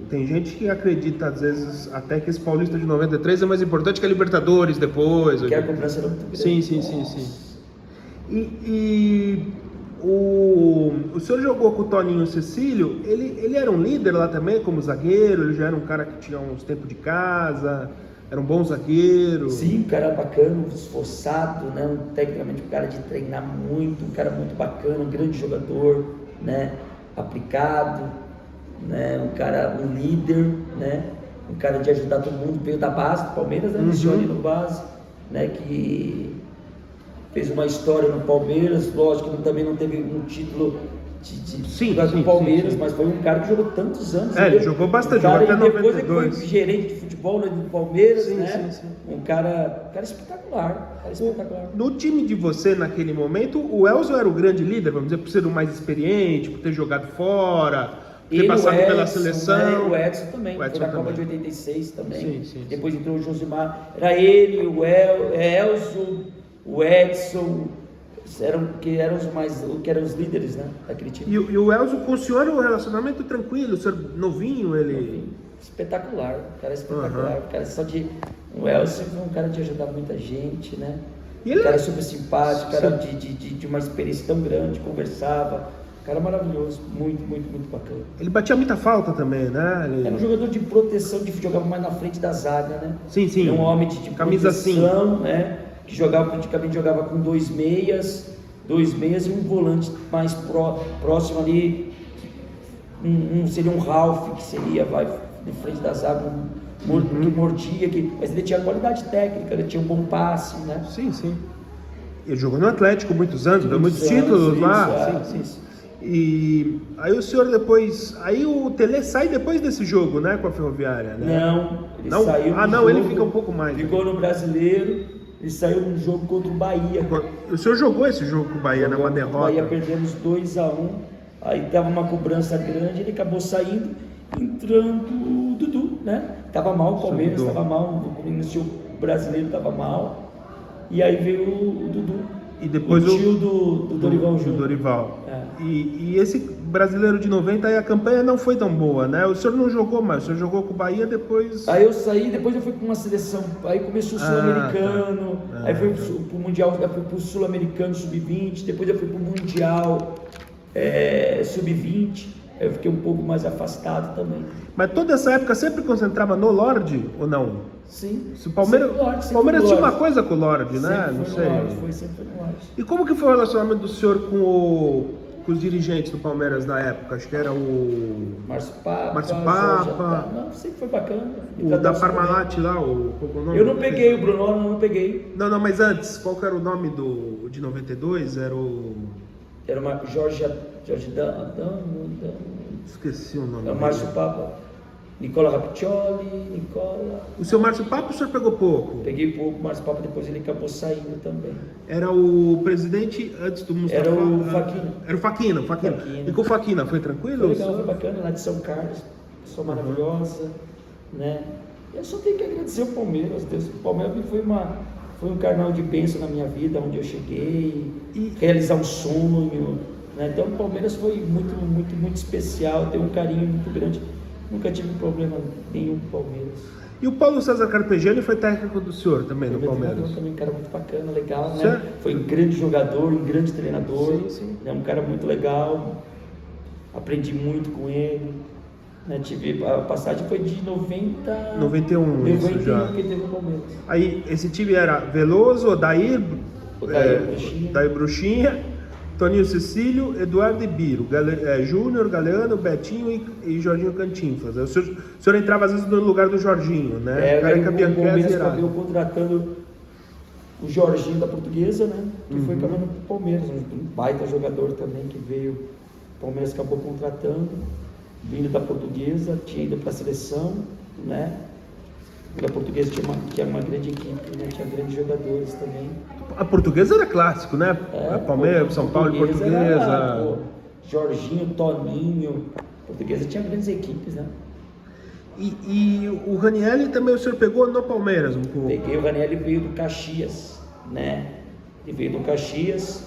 tem gente que acredita, às vezes, até que esse Paulista de 93 é mais importante que a Libertadores depois. Porque a cobrança era muito grande. Sim. E o senhor jogou com o Toninho Cecílio, ele era um líder lá também, como zagueiro, ele já era um cara que tinha uns tempos de casa, era um bom zagueiro. Sim, um cara bacana, esforçado, né? Tecnicamente um cara de treinar muito, um cara muito bacana, um grande jogador, né? Aplicado, né? Um líder, né? Um cara de ajudar todo mundo, veio da base do Palmeiras, né? Iniciou ali no base, né? Que fez uma história no Palmeiras, lógico que também não teve um título do Palmeiras, mas foi um cara que jogou tantos anos. Ele jogou bastante, jogou até 92. Depois ele foi gerente de futebol do Palmeiras, né? Um cara espetacular, No time de você, naquele momento, o Elzo era o grande líder, vamos dizer, por ser o mais experiente, por ter jogado fora, por ter passado pela seleção. Né? O Edson também, foi na Copa de 86 também. Depois entrou o Josimar. Era ele, o Elzo, o Edson, que eram os líderes, né, daquele time. E o Elzo, com o senhor, o relacionamento tranquilo, o senhor novinho, ele... Novinho. Espetacular, o cara espetacular, o cara o Elzo foi um cara de ajudar muita gente, né? Um cara super simpático, cara de uma experiência tão grande, conversava, cara maravilhoso, muito bacana. Ele batia muita falta também, né? Era um jogador de proteção, que jogava mais na frente da zaga, né? Sim. Era um homem de camisa proteção, né? Que praticamente jogava com dois meias e um volante mais próximo ali, seria um Ralf, que seria, de frente da zaga, que mordia, mas ele tinha qualidade técnica, ele tinha um bom passe, né? Sim. Ele jogou no Atlético muitos anos, deu muitos títulos lá. Sim. E aí o senhor depois... Aí o Tele sai depois desse jogo, né? Com a Ferroviária, né? Não, saiu do jogo, ele fica um pouco mais. Ficou no Brasileiro. Ele saiu no jogo contra o Bahia. O senhor jogou esse jogo com o Bahia, né? Uma derrota. O Bahia perdemos 2-1. Aí tava uma cobrança grande, ele acabou saindo, entrando o Dudu, né? Tava mal o Palmeiras, tava mal, iniciou o Brasileiro, tava mal. E aí veio o Dudu. E depois o tio do Dorival Júnior. Dorival. E esse Brasileiro de 90, aí a campanha não foi tão boa, né? O senhor não jogou mais, o senhor jogou com o Bahia depois... Aí eu saí, depois eu fui para uma seleção, aí começou o Sul-Americano, aí fui pro Mundial, eu fui pro Sul-Americano Sub-20, depois eu fui pro Mundial Sub-20, aí eu fiquei um pouco mais afastado também. Mas toda essa época sempre concentrava no Lorde ou não? Sim. O Palmeiras tinha uma coisa com o Lorde, né? Sempre não sei. Foi sempre no Lorde. E como que foi o relacionamento do senhor com os dirigentes do Palmeiras na época? Acho que era o... Márcio Papa. Não, sempre foi bacana. O da Parmalat lá, qual é o nome? Eu não peguei, o Bruno não peguei. Não, mas antes, qual que era o nome de 92? Era o... Era uma Jorge Esqueci o nome. Era o Márcio Papa. Nicola Rapiccioli, O seu Márcio Papa, o senhor pegou pouco? Peguei pouco, o Márcio Papa depois ele acabou saindo também. Era o presidente antes do Mustafa? Era o Faquina. Era o Faquina. E com o Faquina, foi tranquilo? Foi legal, foi bacana, lá de São Carlos, pessoa maravilhosa, né? Eu só tenho que agradecer o Palmeiras, Deus. O Palmeiras foi um canal de bênção na minha vida, onde eu cheguei, realizar um sonho, né? Então o Palmeiras foi muito especial, tem um carinho muito grande. Nunca tive problema nenhum com o Palmeiras. E o Paulo César Carpegiani foi técnico do senhor também no Palmeiras? Também um cara muito bacana, legal, né? Foi um grande jogador, um grande treinador, Sim. É um cara muito legal, aprendi muito com ele, né? Tive, a passagem foi de 91, isso já. que teve no Palmeiras. Aí, esse time era Veloso, Odair, Odair Bruxinha, Toninho Cecílio, Eduardo Ibiro, Júnior, Galeano, Betinho e Jorginho Cantinflas. O senhor entrava às vezes no lugar do Jorginho, né? O Palmeiras acabou contratando o Jorginho da Portuguesa, né? Que foi acabando pro Palmeiras, um baita jogador também que veio. O Palmeiras acabou contratando, vindo da Portuguesa, tinha ido para a seleção, né? A Portuguesa tinha uma grande equipe, né? Tinha grandes jogadores também. A Portuguesa era clássico, né? Palmeiras, São Paulo e Portuguesa. Jorginho, Toninho. A Portuguesa tinha grandes equipes, né? E o Ranieri também o senhor pegou no Palmeiras um pouco? Peguei, o Ranieri veio do Caxias, né? Ele veio do Caxias,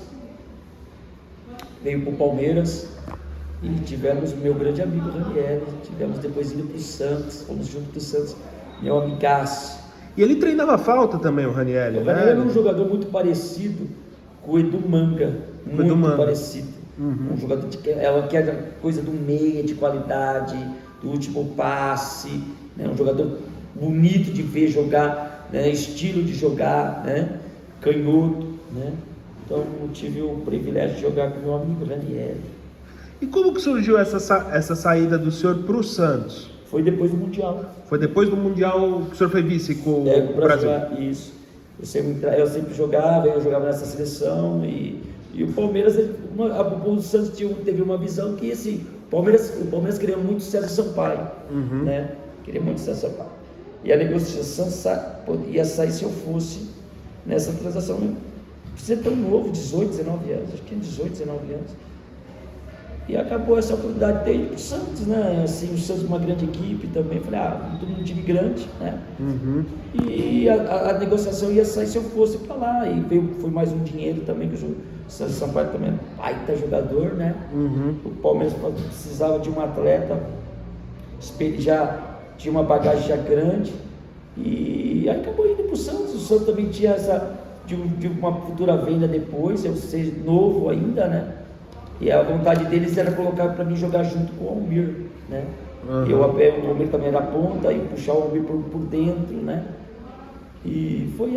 veio pro Palmeiras e tivemos meu grande amigo Ranieri. Tivemos depois indo pro Santos, fomos junto pro Santos, meu amigaço. E ele treinava falta também, o Ranieri, né? O Ranieri era um jogador muito parecido com o Edu Manga, muito parecido. Um jogador que é coisa do meia, de qualidade, do último passe, né? Um jogador bonito de ver jogar, né? Estilo de jogar, né? Canhoto, né? Então eu tive o privilégio de jogar com meu amigo Ranieri. E como que surgiu essa saída do senhor para o Santos? Foi depois do Mundial. Foi depois do Mundial que o senhor foi vice com o Brasil? Isso. Eu sempre jogava, eu jogava nessa seleção e o Palmeiras, o Santos teve uma visão que assim, o Palmeiras queria muito César Sampaio, né? Queria muito César Sampaio. E a negociação ia sair se eu fosse nessa transação. Não precisa ser tão novo, 18, 19 anos, acho que tinha 18, 19 anos. E acabou essa oportunidade de ir para o Santos, né? Assim, o Santos uma grande equipe também. Falei, todo um time grande, né? E a negociação ia sair se eu fosse para lá. E foi mais um dinheiro também, que o César Sampaio também é um baita jogador, né? O Palmeiras precisava de um atleta, já tinha uma bagagem já grande. E aí acabou indo para o Santos. O Santos também tinha de uma futura venda depois, eu ser novo ainda, né? E a vontade deles era colocar para mim jogar junto com o Almir, né? O Almir também era ponta e puxar o Almir por dentro, né? E foi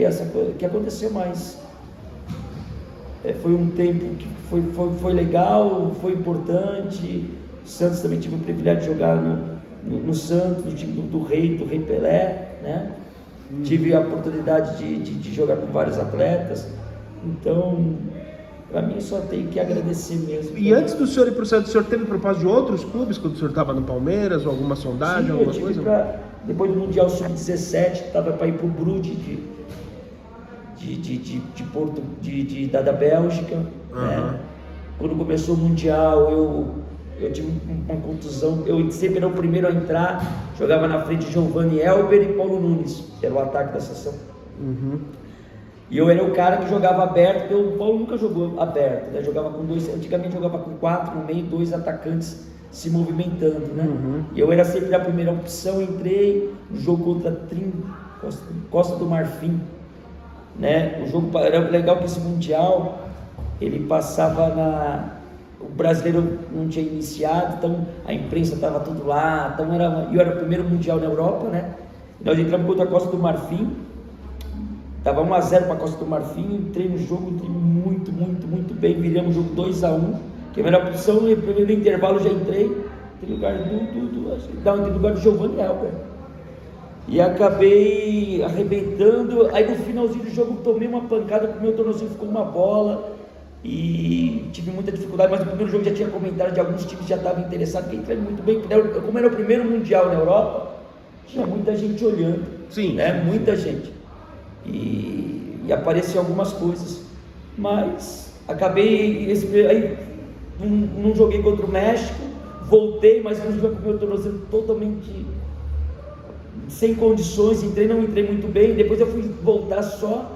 essa coisa que aconteceu mais. Foi um tempo que foi legal, foi importante. O Santos também tive o privilégio de jogar no Santos, no time do Rei Pelé, né? Tive a oportunidade de jogar com vários atletas. Então, para mim, só tenho que agradecer mesmo. E antes do senhor ir para o Santos, o senhor teve proposta de outros clubes quando o senhor estava no Palmeiras, ou alguma sondagem, Sim, alguma eu coisa? Depois do Mundial Sub-17, estava para ir para o Brude da Bélgica. Né? Quando começou o Mundial, eu tive uma contusão. Eu sempre era o primeiro a entrar, jogava na frente de Giovanni Elber e Paulo Nunes, que era o ataque da seleção. E eu era o cara que jogava aberto, porque o Paulo nunca jogou aberto, né? Jogava com antigamente jogava com 4 no meio, 2 atacantes se movimentando, né? E eu era sempre a primeira opção, entrei no jogo contra Costa do Marfim, né? O jogo era legal que esse Mundial, ele passava o brasileiro não tinha iniciado, então a imprensa estava tudo lá, então eu era o primeiro Mundial na Europa, né? Nós entramos contra a Costa do Marfim. Estava 1-0 para a Costa do Marfim, entrei no jogo, entrei muito bem, viramos o jogo 2-1, que era a melhor posição, e no primeiro intervalo já entrei no lugar do Giovanni Elber. E acabei arrebentando, aí no finalzinho do jogo tomei uma pancada, porque o meu tornozelo ficou uma bola, e tive muita dificuldade, mas no primeiro jogo já tinha comentário de alguns times que já estavam interessados, que entrei muito bem, como era o primeiro Mundial na Europa, tinha muita gente olhando, Sim, né? Muita gente. E apareciam algumas coisas, mas acabei aí não joguei contra o México, voltei, mas não joguei com o meu tornozelo totalmente sem condições, não entrei muito bem. Depois eu fui voltar só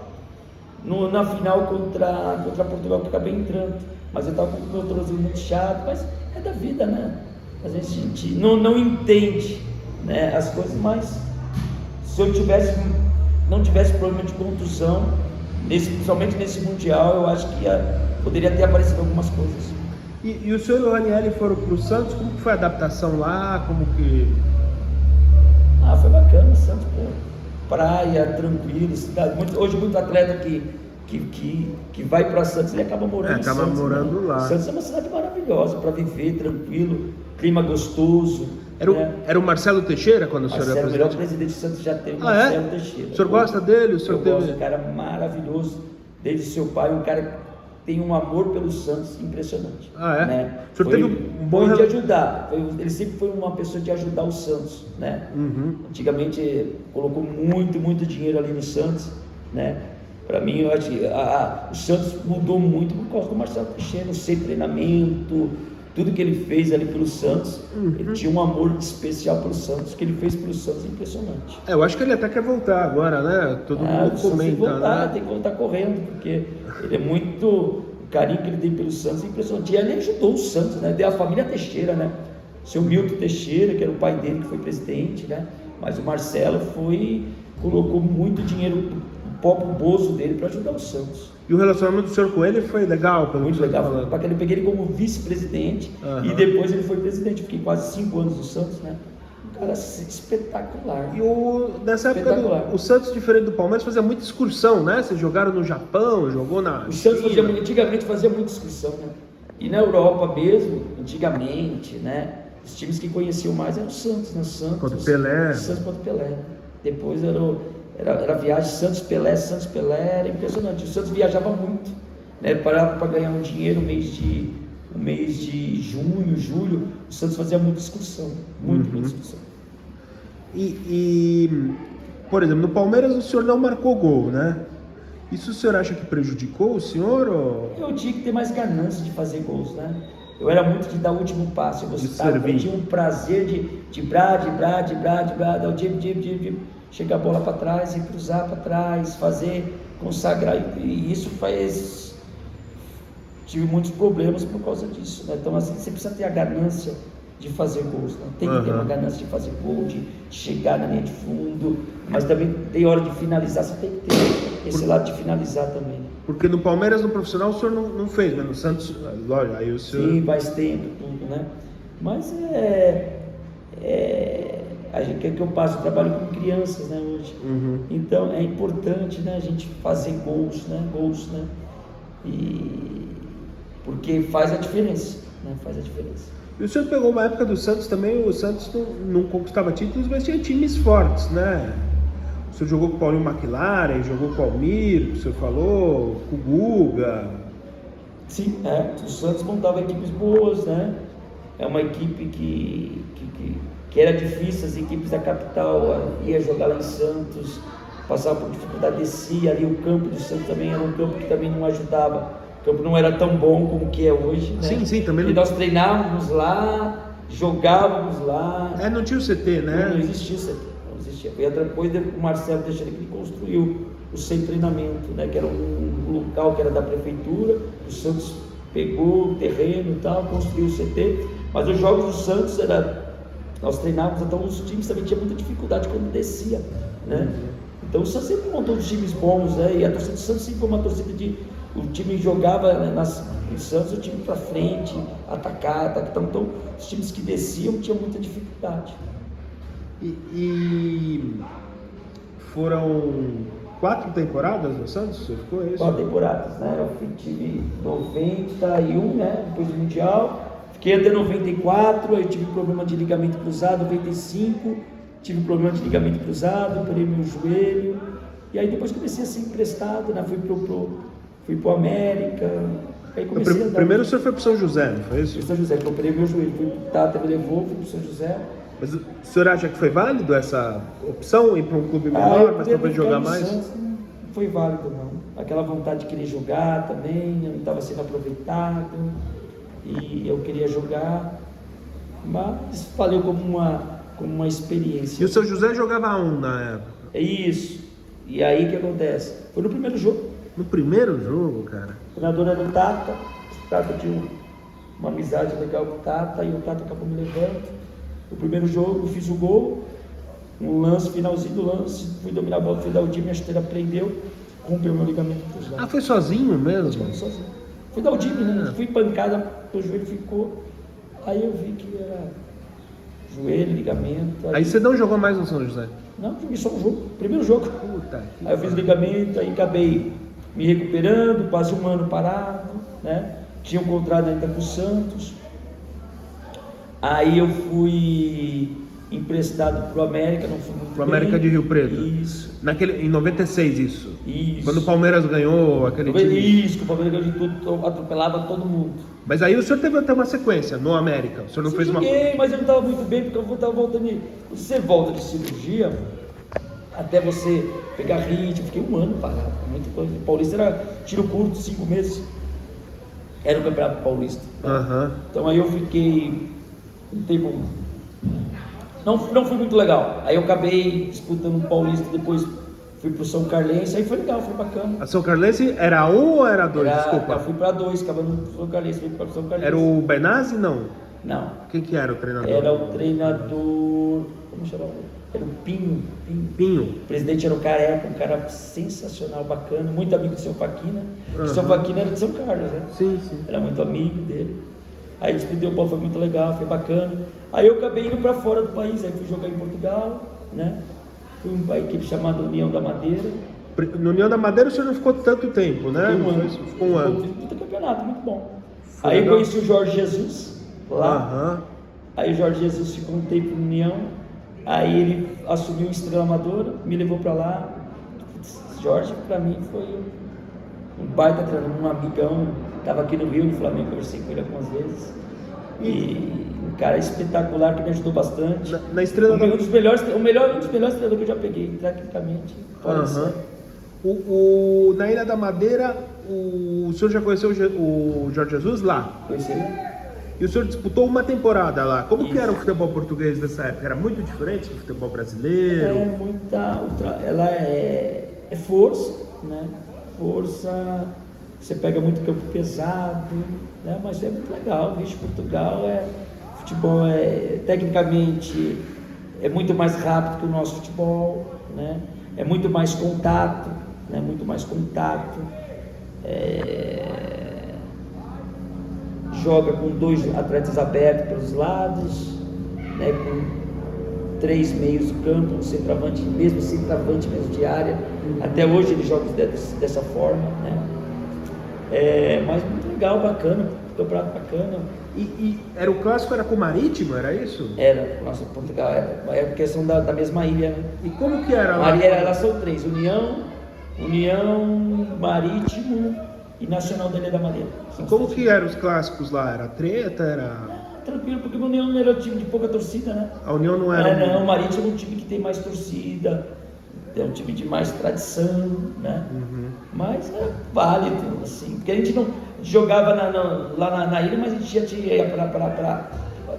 na final contra Portugal, que acabei entrando, mas eu estava com o meu tornozelo muito chato, mas é da vida, né? Às vezes a gente não entende, né, as coisas, mas se eu não tivesse problema de contusão, principalmente nesse Mundial, eu acho que poderia ter aparecido algumas coisas. E o senhor e o Ranieri foram para o Santos, como que foi a adaptação lá, como que... Foi bacana, o Santos, pô, praia, tranquilo, cidade, hoje muito atleta que vai para Santos, ele acaba morando em Santos. Acaba morando, né? Lá. Santos é uma cidade maravilhosa para viver, tranquilo, clima gostoso. Era o Marcelo Teixeira quando o senhor era presidente? O melhor presidente do Santos já teve, Marcelo Teixeira. O senhor gosta dele? O senhor gosto, um cara maravilhoso, desde seu pai, um cara que tem um amor pelo Santos impressionante. Né? O senhor teve um bom de ajudar, ele sempre foi uma pessoa de ajudar o Santos, né? Antigamente colocou muito dinheiro ali no Santos, né? Para mim, eu acho que o Santos mudou muito por causa do Marcelo Teixeira, o treinamento, tudo que ele fez ali pelo Santos. Ele tinha um amor especial pelo Santos, que ele fez pelo Santos impressionante. Eu acho que ele até quer voltar agora, né? Todo mundo comenta, tem que voltar, né? Tem que voltar correndo, porque ele é muito... O carinho que ele tem pelo Santos é impressionante. E ele ajudou o Santos, né? Deu a família Teixeira, né? Seu Milton Teixeira, que era o pai dele, que foi presidente, né? Mas o Marcelo colocou muito dinheiro do próprio bolso dele para ajudar o Santos. E o relacionamento do senhor com ele foi legal? Muito legal. Porque eu peguei ele como vice-presidente e depois ele foi presidente. Fiquei quase 5 anos no Santos, né? Um cara espetacular. E nessa época, o Santos, diferente do Palmeiras, fazia muita excursão, né? Vocês jogaram no Japão, jogou na... O Santos antigamente fazia muita excursão, né? E na Europa mesmo, antigamente, né? Os times que conheciam mais eram o Santos, né? Contra o Pelé. Santos contra o Pelé. Depois era viagem Santos-Pelé, era impressionante. O Santos viajava muito, né? Parava para ganhar um dinheiro no mês de junho, julho. O Santos fazia muita excursão, muita excursão. Por exemplo, no Palmeiras o senhor não marcou gol, né? Isso o senhor acha que prejudicou o senhor? Ou... Eu tinha que ter mais ganância de fazer gols, né? Eu era muito de dar o último passe, eu tinha um prazer de driblar, dar o dribble, chegar a bola para trás e cruzar para trás, fazer, consagrar, e isso tive muitos problemas por causa disso, né? Então assim, você precisa ter a ganância de fazer gols, né? Tem que ter uma ganância de fazer gol, de chegar na linha de fundo, mas também tem hora de finalizar, você tem que ter esse lado de finalizar também. Porque no Palmeiras, no profissional, o senhor não fez, mas no Santos, lógico, aí o senhor... Sim, faz tempo, tudo, né? Mas a gente quer que eu passe, eu trabalho com crianças, né, hoje. Então é importante, né, a gente fazer gols, né? Porque faz a diferença, né? Faz a diferença. E o senhor pegou uma época do Santos também, o Santos não conquistava títulos, mas tinha times fortes, né? O senhor jogou com o Paulinho McLaren, jogou com o Almir, que o senhor falou, com o Guga. Sim, o Santos montava equipes boas, né? É uma equipe que era difícil, as equipes da capital ia jogar lá em Santos, passava por dificuldade, descia ali, o campo do Santos também era um campo que também não ajudava. O campo não era tão bom como que é hoje, né? Sim, também. E nós treinávamos lá, jogávamos lá. Não tinha o CT, né? Não existia o CT. Foi depois o Marcelo Teixeira que construiu o centro de treinamento, né? Que era um local que era da prefeitura. O Santos pegou o terreno e tal, construiu o CT. Mas os jogos do Santos nós treinávamos, então os times também tinham muita dificuldade quando descia, né? Então o Santos sempre montou os times bons, né? E a torcida do Santos sempre foi uma torcida o time jogava, né, no Santos, o time para frente, atacar. Então os times que desciam tinham muita dificuldade. E foram 4 temporadas no Santos? Você ficou isso? 4 temporadas, né? Eu tive 91, né? Depois do Mundial. Fiquei até 94, aí tive problema de ligamento cruzado, 95, tive problema de ligamento cruzado, operei meu joelho. E aí depois comecei a ser emprestado, né? Fui pro América. Aí comecei a primeiro o senhor foi pro São José, não foi isso? Fui pro São José, que eu operei meu joelho. Fui pro Tata, me levou, fui pro São José. Mas o senhor acha que foi válido essa opção, ir para um clube menor, mas para poder jogar mais? Santos, não foi válido, não. Aquela vontade de querer jogar também, eu não estava sendo aproveitado, e eu queria jogar, mas valeu como uma experiência. E o São José jogava na época? É isso. E aí o que acontece? Foi no primeiro jogo. No primeiro jogo, cara? O treinador era o Tata tinha uma amizade legal com o Tata, e o Tata acabou me levando. O primeiro jogo, eu fiz o gol, um lance, finalzinho do lance, fui dominar a bola, fui dar o time, minha chuteira prendeu, rompeu meu ligamento cruzado. Foi sozinho mesmo? Sozinho. Fui dar o time, né? Fui pancada, o joelho ficou. Aí eu vi que era joelho, ligamento. Aí você não jogou mais no São José? Não, joguei só um jogo, primeiro jogo. Puta que Aí eu fiz ligamento, aí acabei me recuperando, quase um ano parado, né? Tinha um contrato ainda com o Santos. Aí eu fui emprestado pro América, não fui muito Pro bem. América de Rio Preto? Isso. Em 96 isso? Isso. Quando o Palmeiras ganhou aquele time? Isso, que o Palmeiras ganhou de tudo, atropelava todo mundo. Mas aí o senhor teve até uma sequência no América. O senhor não fez uma... Joguei, mas eu não estava muito bem, porque eu estava voltando. Você volta de cirurgia, até você pegar ritmo, fiquei um ano parado, muita coisa. O Paulista era tiro curto, 5 meses. Era o Campeonato Paulista. Aham. Então aí eu fiquei um tempo. Não foi muito legal. Aí eu acabei disputando o Paulista, depois fui pro São Carlense, aí foi legal, foi bacana. A São Carlense era 1 ou era 2? Desculpa. Eu fui pra 2, acabando no São Carlense, fui pra São Carlense. Era o Benazzi, não? Não. Quem que era o treinador? Era o treinador. Como chamava? Era o Pinho. Pinho. O presidente era o Careca, um cara sensacional, bacana, muito amigo do seu Faquina. Uhum. O seu Faquina era de São Carlos, né? Sim, sim. Era muito amigo dele. Aí despediu o pau, foi muito legal, foi bacana. Aí eu acabei indo para fora do país, aí fui jogar em Portugal, né? Fui uma equipe chamada União da Madeira. No União da Madeira o senhor não ficou tanto tempo, né? Ficou um ano. Ficou um ano. Muito campeonato, muito bom. Foi aí legal. conheci o Jorge Jesus lá. Aham. Aí o Jorge Jesus ficou um tempo na União. Aí ele assumiu o Estrela Amadora, me levou para lá. Jorge, para mim, foi um baita treinador, um amigão. Estava aqui no Rio, no Flamengo, conversei com ele algumas vezes. E um cara espetacular que me ajudou bastante. Na Estrela um dos melhores treinadores que eu já peguei, tecnicamente. Fora de série. Na Ilha da Madeira, o senhor já conheceu o Jorge Jesus lá? Conheci ele? E o senhor disputou uma temporada lá. Como que Isso. era o futebol português dessa época? Era muito diferente do futebol brasileiro? Ela é força, né? Força, você pega muito campo pesado, né? Mas é muito legal. Vixe, Portugal futebol tecnicamente é muito mais rápido que o nosso futebol, né? É muito mais contato, né? Muito mais contato. Joga com 2 atletas abertos pelos lados, né? Com 3 meios de campo, um centroavante mesmo de área. Até hoje ele joga dessa forma, né? Mas muito legal, bacana, campeonato bacana. E era o clássico, era com o Marítimo, era isso? Era, nossa, Portugal era questão da mesma ilha, né? E como que era lá? Elas são 3, União, Marítimo e Nacional da Ilha da Madeira. E como que eram os clássicos lá? Era treta? Era... Tranquilo, porque o União não era um time de pouca torcida, né? A União não era... Não, o Marítimo é um time que tem mais torcida, é um time de mais tradição, né? Uhum. Mas é válido, assim, porque a gente não jogava lá na ilha, mas a gente ia para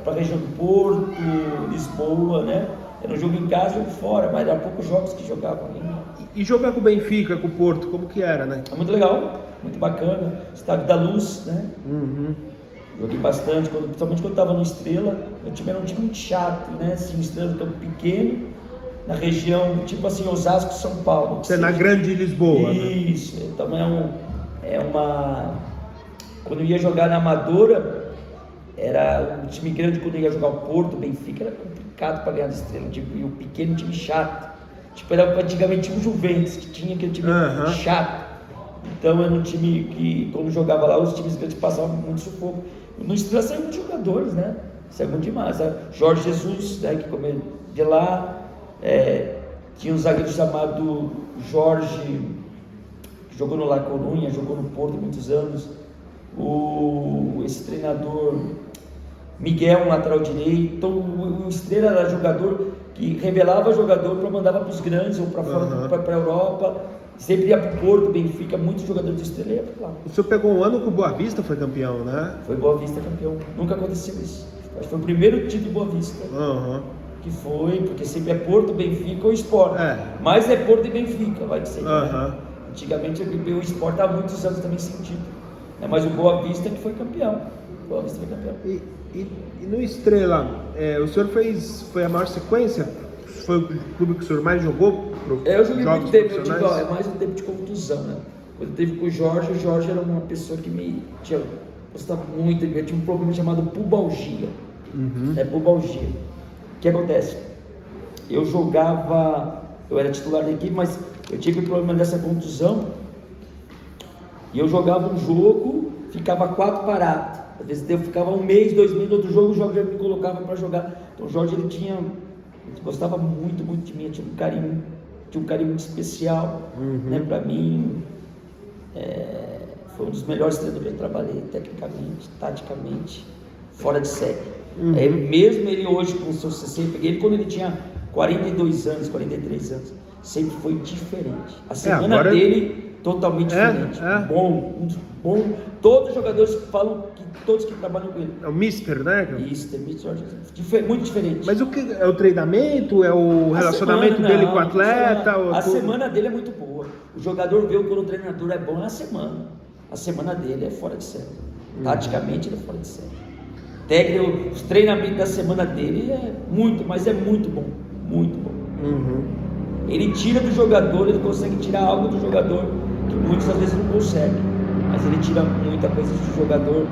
a região do Porto, Lisboa, né? Era um jogo em casa e um fora, mas eram poucos jogos que jogavam ali. E jogar com o Benfica, com o Porto, como que era, né? É muito legal, muito bacana. Estádio da Luz, né? Uhum. Joguei bastante, principalmente quando estava no Estrela. Meu time era um time muito chato, né? Assim, um Estrela do campo pequeno, na região, tipo assim, Osasco, São Paulo. Você é na grande Lisboa, isso, né? Então quando eu ia jogar na Amadora, era um time grande. Quando eu ia jogar o Porto, o Benfica, era complicado para ganhar de Estrela. Tipo, e o pequeno, time chato. Tipo, era antigamente tipo Juventus, que tinha aquele time chato. Então era um time que, quando jogava lá, os times grandes passavam muito sufoco. No Estrela saíram muitos jogadores, né? Saíram demais. Jorge Jesus, né, que comeu de lá. Tinha um zagueiro chamado Jorge, que jogou no La Coruña, jogou no Porto há muitos anos. Esse treinador Miguel, um lateral direito. Então o Estrela era jogador que revelava jogador para mandava para os grandes ou para fora, para a Europa. Sempre ia para o Porto, Benfica, muitos jogadores do Estrela iam para lá. O senhor pegou um ano que o Boa Vista foi campeão, né? Foi Boa Vista campeão. Nunca aconteceu isso. Acho que foi o primeiro título do Boa Vista. Que foi, porque sempre é Porto, Benfica ou Sport. Mas é Porto e Benfica, vai ser. Né? Antigamente o Sport há muitos anos também sem título. Mas o Boa Vista que foi campeão. Boa Vista foi campeão. E no Estrela, o senhor foi a maior sequência? Foi o clube que o senhor mais jogou? Eu joguei muito tempo, é mais um tempo de contusão, né? Quando eu teve com o Jorge era uma pessoa que gostava muito, eu tinha um problema chamado pubalgia. Pubalgia. O que acontece? Eu era titular da equipe, mas eu tive problema dessa contusão, e eu jogava um jogo, ficava 4 parado. Às vezes eu ficava 1 mês, 2 meses, outro jogo o Jorge já me colocava para jogar. Então o Jorge ele gostava muito de mim, tinha um carinho muito especial, né, para mim. Foi um dos melhores treinadores que eu trabalhei, tecnicamente, taticamente, fora de série. Mesmo ele hoje com seus 60, peguei ele quando ele tinha 42 anos, 43 anos, sempre foi diferente. A semana dele totalmente diferente. Bom. Todos os jogadores falam que todos que trabalham com ele. É o Mister, né? Mister, muito diferente. Mas o que é o treinamento? É o relacionamento dele com o atleta? A semana dele é muito boa. O jogador vê quando o treinador é bom na semana. A semana dele é fora de série. Taticamente ele é fora de série. Os treinamentos da semana dele é muito bom. Muito bom. Ele tira do jogador, ele consegue tirar algo do jogador que muitas vezes não conseguem. Mas ele tira muita coisa do jogador.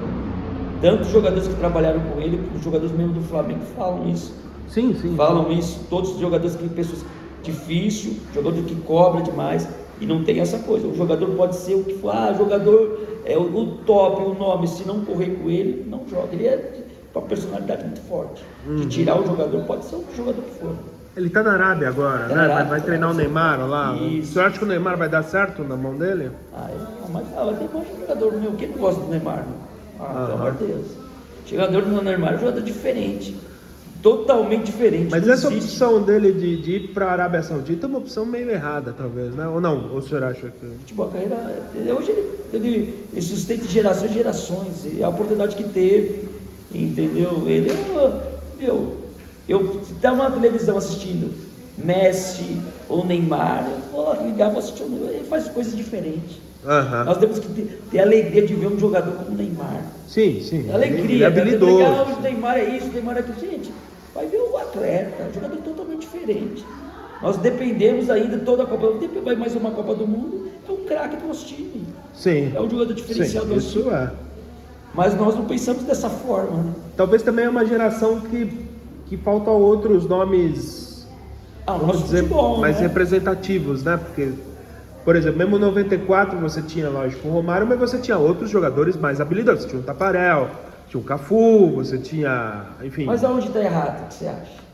Tanto os jogadores que trabalharam com ele, como os jogadores mesmo do Flamengo falam isso. Sim. Falam isso. Todos os jogadores que pessoas difícil, jogador que cobra demais. E não tem essa coisa. O jogador pode ser o que for. O jogador é o top, o nome. Se não correr com ele, não joga. Ele é uma personalidade muito forte. De tirar o jogador, pode ser o jogador que for. Ele tá na Arábia agora, né? Arábia, vai treinar o Neymar lá. Isso. Você acha que o Neymar vai dar certo na mão dele? Mas tem mais jogador meu. Quem não gosta do Neymar? Pelo amor de Deus. Jogador do Neymar é um jogador diferente. Totalmente diferente. Mas essa opção dele de ir para a Arábia Saudita é uma opção meio errada, talvez, né? Ou não? Ou o senhor acha que... Futebol, a carreira... Hoje ele sustenta de gerações e gerações. E a oportunidade que teve, entendeu? Ele eu estava na televisão assistindo Messi ou Neymar, eu vou ligar, vou assistir, ele faz coisas diferentes. Nós temos que ter a alegria de ver um jogador como o Neymar. Sim. Alegria. Ele é habilidoso. Legal, o Neymar é isso, o Neymar é aquilo. Gente, vai ver o atleta, um jogador totalmente diferente. Nós dependemos ainda toda a Copa, vai mais uma Copa do Mundo, é um craque do nosso time. Sim. É um jogador diferencial do nosso time. Isso é. Mas nós não pensamos dessa forma, né? Talvez também é uma geração que faltam outros nomes, vamos dizer, futebol, mais né? representativos, né? Porque, por exemplo, mesmo em 94 você tinha, lógico, o Romário, mas você tinha outros jogadores mais habilidosos. Você tinha o Taparel, tinha o Cafu, você tinha, enfim... Mas aonde está errado, o que você acha?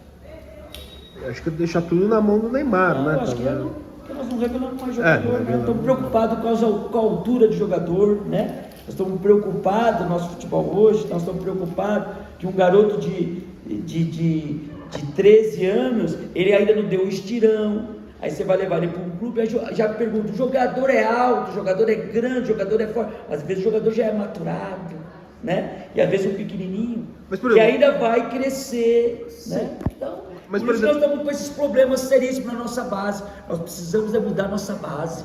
Acho que deixar tudo na mão do Neymar, né? Acho que nós não revelamos mais jogador, né? Estamos preocupados com a altura de jogador, né? Nós estamos preocupados no nosso futebol hoje, nós estamos preocupados que um garoto de 13 anos, ele ainda não deu um estirão, aí você vai levar ele para um clube, aí já pergunta, o jogador é alto, o jogador é grande, o jogador é forte, às vezes o jogador já é maturado, né? E às vezes o pequenininho, que ainda vai crescer, né? Então, por isso nós estamos com esses problemas seríssimos na nossa base, nós precisamos mudar a nossa base.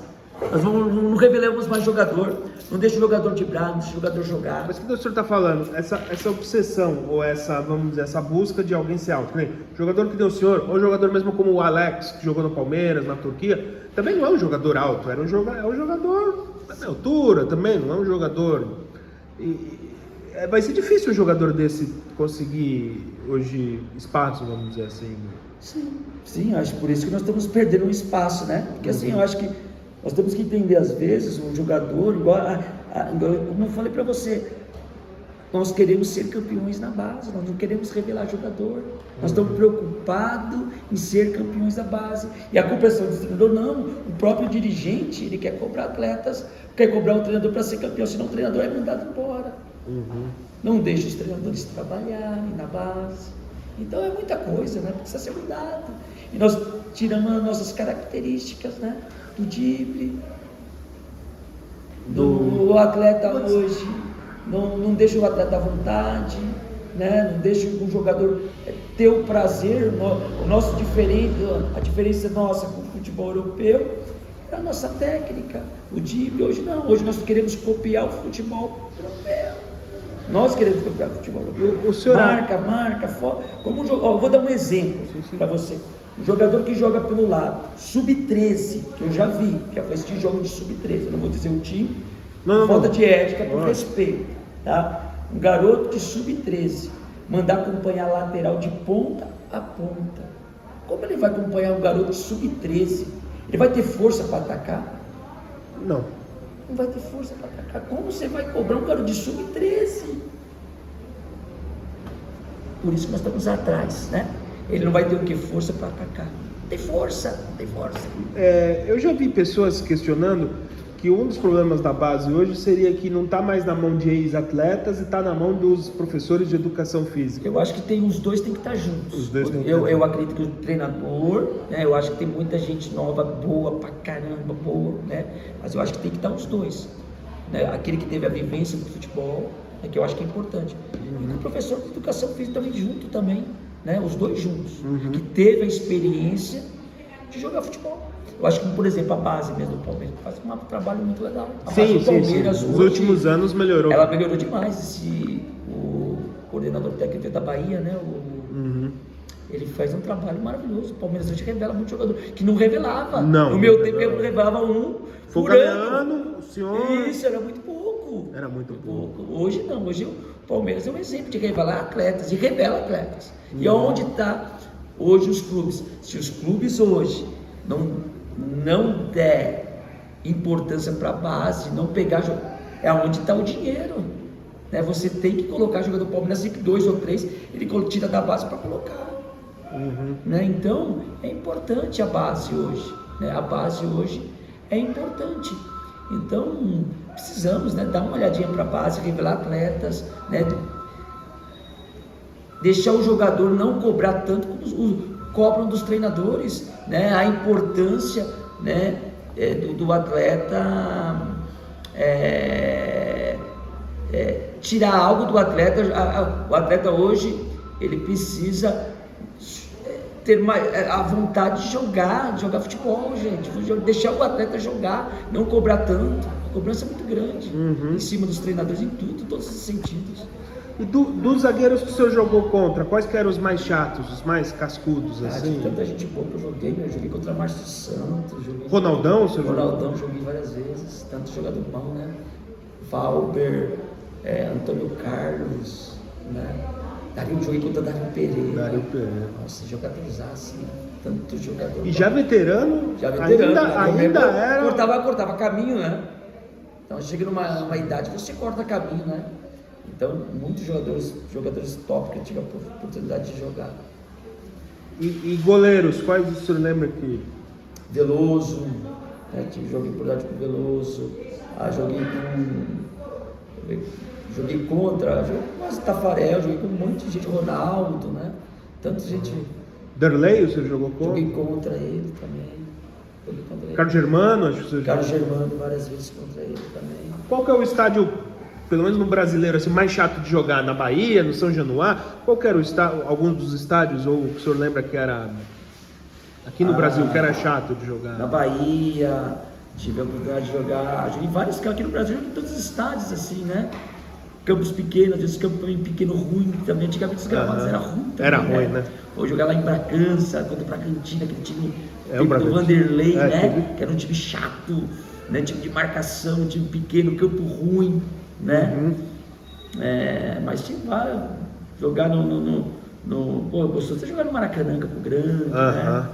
Nós não revelamos mais jogador, não deixa o jogador driblar, não deixa o jogador jogar. Mas o que o senhor está falando? Essa obsessão, ou vamos dizer, essa busca de alguém ser alto, né? Jogador que deu o senhor, ou jogador mesmo como o Alex, que jogou no Palmeiras, na Turquia, também não é um jogador alto, é um jogador na altura também, não é um jogador... vai ser difícil um jogador desse conseguir hoje espaço, vamos dizer assim. Sim, acho por isso que nós estamos perdendo um espaço, né? Porque assim, eu acho que nós temos que entender, às vezes, um jogador, como eu falei para você, nós queremos ser campeões na base, nós não queremos revelar jogador, nós estamos preocupados em ser campeões da base, e a culpa é só do treinador? Não, o próprio dirigente, ele quer cobrar atletas, quer cobrar um treinador para ser campeão, senão o treinador é mandado embora. Não deixa os treinadores trabalharem na base, então é muita coisa, né? Precisa ser mudado, e nós tiramos as nossas características, né? Do drible, do atleta hoje, não deixa o atleta à vontade, né? Não deixa o jogador ter o prazer, o nosso a diferença nossa com o futebol europeu é a nossa técnica, o drible. Hoje não, hoje nós queremos copiar o futebol europeu, Nós queremos jogar futebol. O senhor... Marca, como um jogador. Vou dar um exemplo para você. Um jogador que joga pelo lado, sub-13, que eu já vi, já assisti jogo de sub-13, eu não vou dizer o time, falta de ética, por respeito, tá? Um garoto de sub-13, mandar acompanhar a lateral de ponta a ponta. Como ele vai acompanhar um garoto de sub-13? Ele vai ter força para atacar? Não. Não vai ter força para atacar. Como você vai cobrar um garoto de sub-13? Por isso que nós estamos atrás, né? Ele não vai ter o que? Força para atacar. Tem força. Eu já vi pessoas questionando que um dos problemas da base hoje seria que não está mais na mão de ex-atletas e está na mão dos professores de educação física. Eu acho que os dois têm que estar juntos. Os dois têm que eu acredito que o treinador, né, eu acho que tem muita gente nova, boa pra caramba, boa, né? Mas eu acho que tem que estar os dois. Né? Aquele que teve a vivência do futebol, né, que eu acho que é importante. E o professor de educação física também junto também. Né, os dois juntos, que teve a experiência de jogar futebol. Eu acho que, por exemplo, a base mesmo do Palmeiras faz um trabalho muito legal. A base do Palmeiras sim. Nos últimos anos melhorou. Ela melhorou demais. O coordenador técnico da Bahia, né, ele faz um trabalho maravilhoso. O Palmeiras hoje revela muito jogador, que não revelava. Não, no meu tempo eu revelava um por ano. O senhor... Isso, era muito pouco. Era muito pouco. Hoje não, hoje o Palmeiras é um exemplo de revelar atletas, e revela atletas. E onde está hoje os clubes? Se os clubes hoje não der importância para a base, não pegar, é onde está o dinheiro. Né? Você tem que colocar jogador do Palmeiras, sempre 2 ou 3, ele tira da base para colocar. Né? Então, é importante a base hoje. Né? A base hoje é importante. Então, precisamos, né, dar uma olhadinha para a base, revelar atletas, né, deixar o jogador não cobrar tanto como cobram dos treinadores, né, a importância, né, do atleta tirar algo do atleta. O atleta hoje, ele precisa ter a vontade de jogar futebol, gente, deixar o atleta jogar, não cobrar tanto. A cobrança é muito grande em cima dos treinadores, em todos esses sentidos. E dos zagueiros que o senhor jogou contra, quais que eram os mais chatos, os mais cascudos, assim? Tanta gente boa que eu joguei contra Márcio Santos, Ronaldão, o senhor Ronaldão, joguei várias vezes, tanto jogador bom, né? Valber, Antônio Carlos, né? Joguei contra Dario Pereira. Nossa, jogadorzaço, né? Tanto jogador. E já veterano? Ainda era. Cortava caminho, né? Então chega numa idade que você corta caminho, né? Então, muitos jogadores top que eu tive a oportunidade de jogar. E goleiros, quais o senhor lembra que? Veloso, né? Joguei oportunidade com o Veloso. Joguei contra Tafarel, joguei com um monte de gente, Ronaldo, né? Tanta gente. Derlei, o senhor jogou contra? Joguei contra ele também. Carlos Germano, acho que o senhor Carlos Germano, várias vezes contra ele também. Qual que é o estádio, pelo menos no brasileiro, assim, mais chato de jogar? Na Bahia, no São Januário? Qual que era algum dos estádios, ou o senhor lembra que era aqui no Brasil, que era chato de jogar? Na Bahia, tive a oportunidade de joguei em vários campos aqui no Brasil, em todos os estádios, assim, né? Campos pequenos, às vezes campo pequeno ruim também. Antigamente os gramados eram ruins também, era ruim, né? Vou jogar lá em Bragança, contra o Bragantina, aquele time do Vanderlei, né? Que era um time chato, né? Time de marcação, um time pequeno, campo ruim, né? Mas tinha vários. Jogar pô, gostoso de jogar no Maracanã, Campo Grande, né?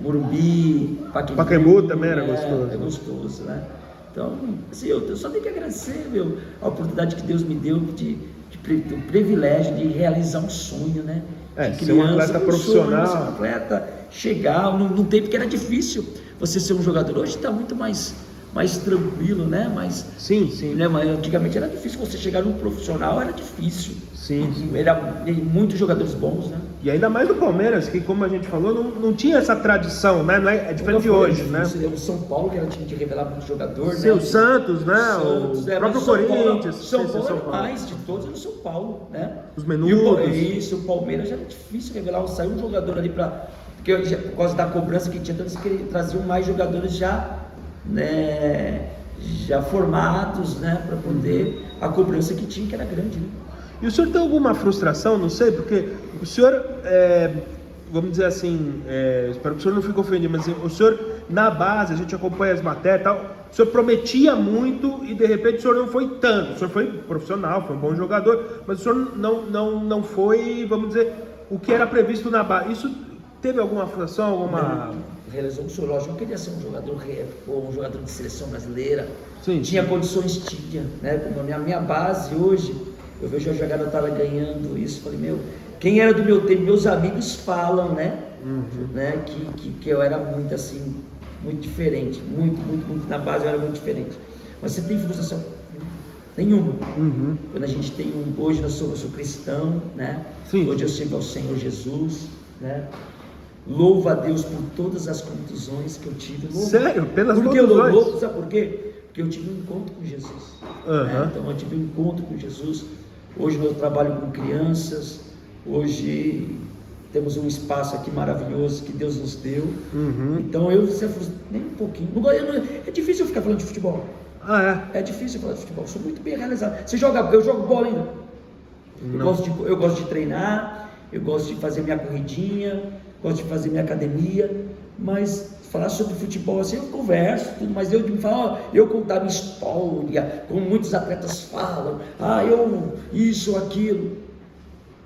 Morumbi, Pacaembu também era gostoso. É gostoso, né? Então, assim, eu só tenho que agradecer, a oportunidade que Deus me deu do privilégio de realizar um sonho, né? De ser um atleta profissional. Ser um atleta, chegar, num tempo que era difícil você ser um jogador. Hoje está muito mais tranquilo, né? Sim. Né? Mas antigamente era difícil, você chegar num profissional era difícil. Sim. Muitos jogadores bons, né? E ainda mais do Palmeiras, que como a gente falou, não tinha essa tradição, né? É diferente de hoje, né? O São Paulo, que era time de revelar muito jogador, né? O Santos, né? Santos, o próprio Corinthians. São Paulo era mais de todos, era o São Paulo, né? Os menudos. Isso, o Palmeiras já era difícil revelar, saiu um jogador ali porque por causa da cobrança que tinha, então eles traziam mais jogadores já, né? Já formados, né? Para poder a cobrança que tinha, que era grande, né? E o senhor tem alguma frustração, não sei, porque o senhor, vamos dizer assim, espero que o senhor não fique ofendido, mas assim, o senhor, na base, a gente acompanha as matérias e tal, o senhor prometia muito e de repente o senhor não foi tanto. O senhor foi profissional, foi um bom jogador, mas o senhor não foi, vamos dizer, o que era previsto na base. Isso teve alguma frustração, alguma... Realizou um sonho, lógico, eu queria ser um jogador um jogador de seleção brasileira. Sim. Tinha condições, tinha, né? Como a minha base hoje, eu vejo a jogada estava ganhando isso, falei, meu, quem era do meu tempo, meus amigos falam, né? Né? Que eu era muito assim, muito diferente, muito na base eu era muito diferente. Mas você tem frustração? Nenhuma. Quando a gente tem hoje eu sou cristão, né? Sim. Hoje eu sirvo ao Senhor Jesus, né? Louvo a Deus por todas as contusões que eu tive. Sério? Pelas Porque contusões? eu louvo, sabe por quê? Porque eu tive um encontro com Jesus. Né? Então eu tive um encontro com Jesus. Hoje eu trabalho com crianças. Hoje temos um espaço aqui maravilhoso que Deus nos deu. Então nem um pouquinho. É difícil eu ficar falando de futebol. É difícil falar de futebol. Eu sou muito bem realizado. Eu jogo bola ainda. Eu gosto de treinar. Eu gosto de fazer minha corridinha. Gosto de fazer minha academia. Mas falar sobre futebol assim, eu converso, tudo, mas eu contar minha história, como muitos atletas falam, isso, aquilo.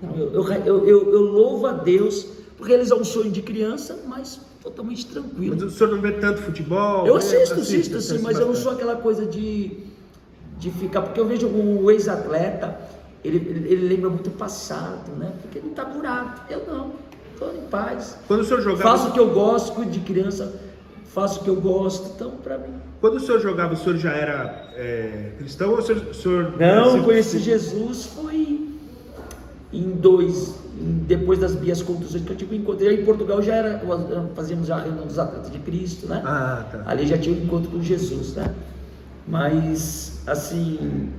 Não, eu louvo a Deus por realizar um sonho de criança, mas totalmente tranquilo. Mas o senhor não vê tanto futebol? Eu assisto sim, mas eu não sou aquela coisa de ficar, porque eu vejo o ex-atleta, ele lembra muito o passado, né? Porque ele está curado, eu não. Estou em paz. Quando o senhor jogava... Faço o que eu gosto, cuido de criança, faço o que eu gosto, então para mim. Quando o senhor jogava, o senhor já era cristão ou o senhor... Não, conheci Jesus foi depois das minhas contusões que eu tive um encontro. Em Portugal fazíamos já a reunião dos atletas de Cristo, né? Tá. Ali já tinha um encontro com Jesus, né? Mas, assim,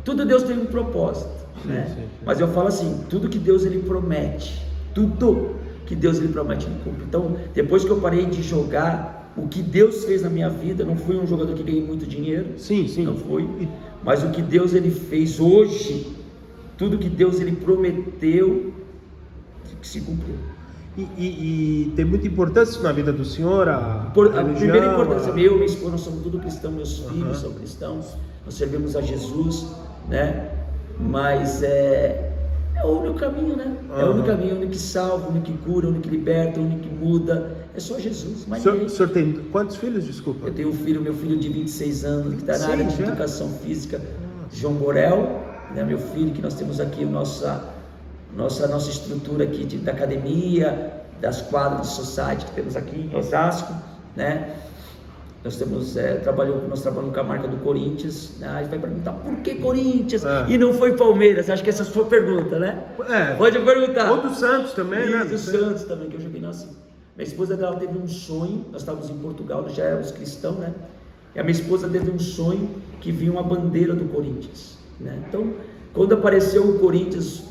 tudo Deus tem um propósito, né? Sim. Mas eu falo assim, tudo que Deus ele promete, tudo que Deus ele promete ele cumpre. Então, depois que eu parei de jogar, o que Deus fez na minha vida, não fui um jogador que ganhei muito dinheiro, sim, não fui, mas o que Deus ele fez hoje, tudo que Deus ele prometeu, que se cumpriu. E tem muita importância na vida do senhor? A primeira importância, eu e minha esposa, nós somos tudo cristãos, meus filhos são cristãos, nós servimos a Jesus, né? Mas é o único caminho, né? É o único caminho, o único que salva, o único que cura, o único que liberta, o único que muda. É só Jesus. Mas o senhor tem quantos filhos, desculpa? Eu tenho meu filho de 26 anos, que está na área de educação física, João Borel, né? Meu filho, que nós temos aqui nossa estrutura aqui da academia, das quadras de society que temos aqui em Osasco, né? Nós trabalhamos com a marca do Corinthians, né? Aí vai perguntar por que Corinthians e não foi Palmeiras? Acho que essa é a sua pergunta, né? Pode perguntar. Ou do Santos também, né? Do Santos também, que eu joguei assim. Minha esposa dela teve um sonho, nós estávamos em Portugal, nós já éramos cristãos, né? E a minha esposa teve um sonho que vinha uma bandeira do Corinthians, né? Então, quando apareceu o Corinthians,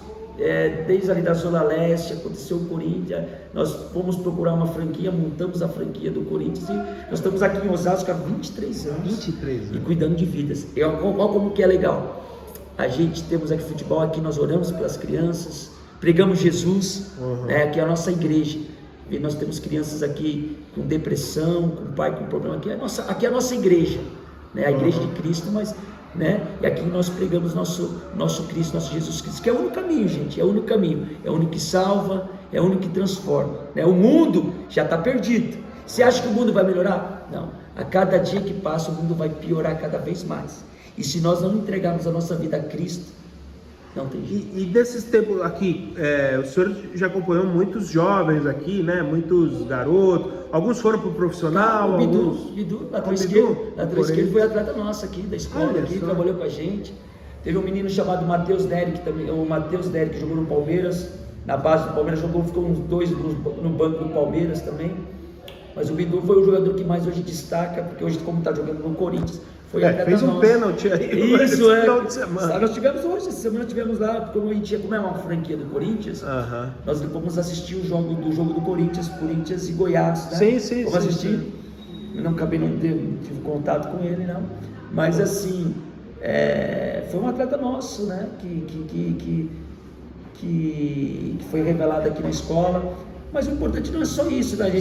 desde ali da Zona Leste, aconteceu o Corinthians, nós fomos procurar uma franquia, montamos a franquia do Corinthians e nós estamos aqui em Osasco há 23 anos. 23 anos. E cuidando de vidas. Olha como que é legal. A gente temos aqui futebol, aqui nós oramos pelas crianças, pregamos Jesus, né? Aqui é a nossa igreja. E nós temos crianças aqui com depressão, com pai com problema. Aqui é a nossa igreja, né? A igreja de Cristo, mas... né? E aqui nós pregamos nosso Cristo, nosso Jesus Cristo, que é o único caminho, gente, é o único caminho, é o único que salva, é o único que transforma, né? O mundo já está perdido. Você acha que o mundo vai melhorar? Não, a cada dia que passa o mundo vai piorar cada vez mais, e se nós não entregarmos a nossa vida a Cristo, não tem jeito. E desses tempos aqui, o senhor já acompanhou muitos jovens aqui, né? Muitos garotos, alguns foram para o profissional, Bidu, lateral esquerdo, foi atleta nosso aqui, da escola, aqui, trabalhou com a gente. Teve um menino chamado Matheus Derek, que jogou no Palmeiras, na base do Palmeiras, ficou uns 2 no banco do Palmeiras também. Mas o Bidu foi o jogador que mais hoje destaca, porque hoje, como está jogando no Corinthians, foi fez um pênalti aí. Isso, final de semana. Nós tivemos hoje, essa semana tivemos lá, como é uma franquia do Corinthians, nós fomos assistir o jogo do Corinthians e Goiás, né? Sim. Vamos assistir. Eu não tive contato com ele, não. Mas assim, foi um atleta nosso, né? Que foi revelado aqui na escola. Mas o importante não é só isso, né?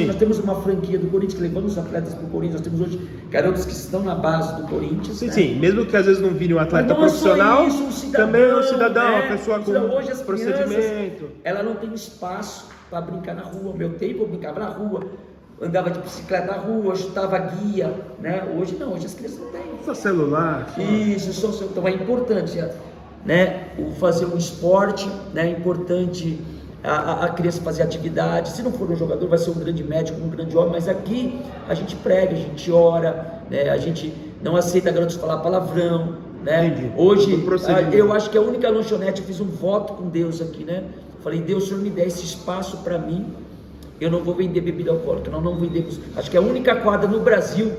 Nós temos uma franquia do Corinthians que levamos os atletas para o Corinthians. Nós temos hoje garotos que estão na base do Corinthians. Sim, né? sim, mesmo que às vezes não vire um atleta profissional, é só isso, também é um cidadão, uma pessoa com hoje as procedimento. Crianças, ela não tem espaço para brincar na rua. Meu tempo eu brincava na rua, andava de bicicleta na rua, chutava guia, né? Hoje não, hoje as crianças não têm. Só celular. Isso, então é importante, né? Fazer um esporte, né? É importante a criança fazer atividade. Se não for um jogador, vai ser um grande médico, um grande homem, mas aqui a gente prega, a gente ora, né? A gente não aceita garotos falar palavrão, né? Entendi. Hoje, eu acho que a única lanchonete, eu fiz um voto com Deus aqui, né? Falei, Deus, o Senhor me dê esse espaço para mim, eu não vou vender bebida alcoólica, nós não vendemos. Acho que é a única quadra no Brasil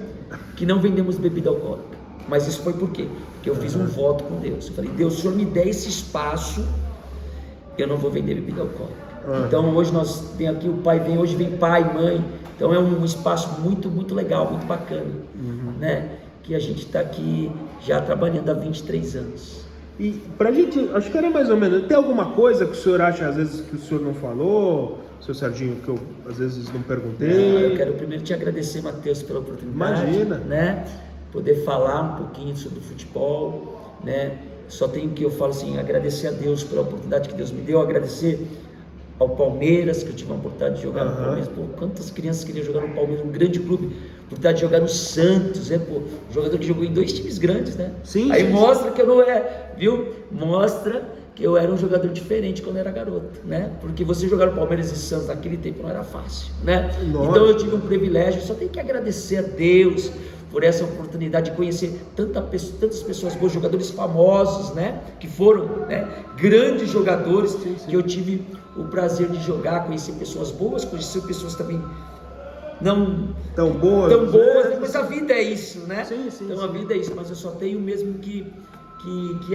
que não vendemos bebida alcoólica. Mas isso foi por quê? Porque eu fiz um voto com Deus. Eu falei, Deus, o Senhor me dê esse espaço, eu não vou vender bebida alcoólica. Então hoje nós tem aqui, o pai vem, hoje vem pai, mãe. Então é um espaço muito, muito legal, muito bacana, né? Que a gente está aqui já trabalhando há 23 anos. E pra gente, acho que era mais ou menos, tem alguma coisa que o senhor acha às vezes que o senhor não falou, seu Serginho, que eu às vezes não perguntei? Eu quero primeiro te agradecer, Matheus, pela oportunidade. Imagina. Né? Poder falar um pouquinho sobre o futebol, né? Só tenho que eu falo assim, agradecer a Deus pela oportunidade que Deus me deu, agradecer ao Palmeiras, que eu tive a oportunidade de jogar no Palmeiras. Pô, quantas crianças queriam jogar no Palmeiras, um grande clube, oportunidade de jogar no Santos, né? Pô, um jogador que jogou em 2 times grandes, né? Sim, aí sim, mostra que eu não viu? Mostra que eu era um jogador diferente quando eu era garoto, né? Porque você jogar no Palmeiras e Santos naquele tempo não era fácil, né? Nossa. Então eu tive um privilégio, só tenho que agradecer a Deus por essa oportunidade de conhecer tantas pessoas boas, jogadores famosos, né? Que foram, né? Grandes jogadores, que eu tive o prazer de jogar, conhecer pessoas boas, conhecer pessoas também não tão boas, mas a vida é isso, né? Sim. A vida é isso, mas eu só tenho mesmo que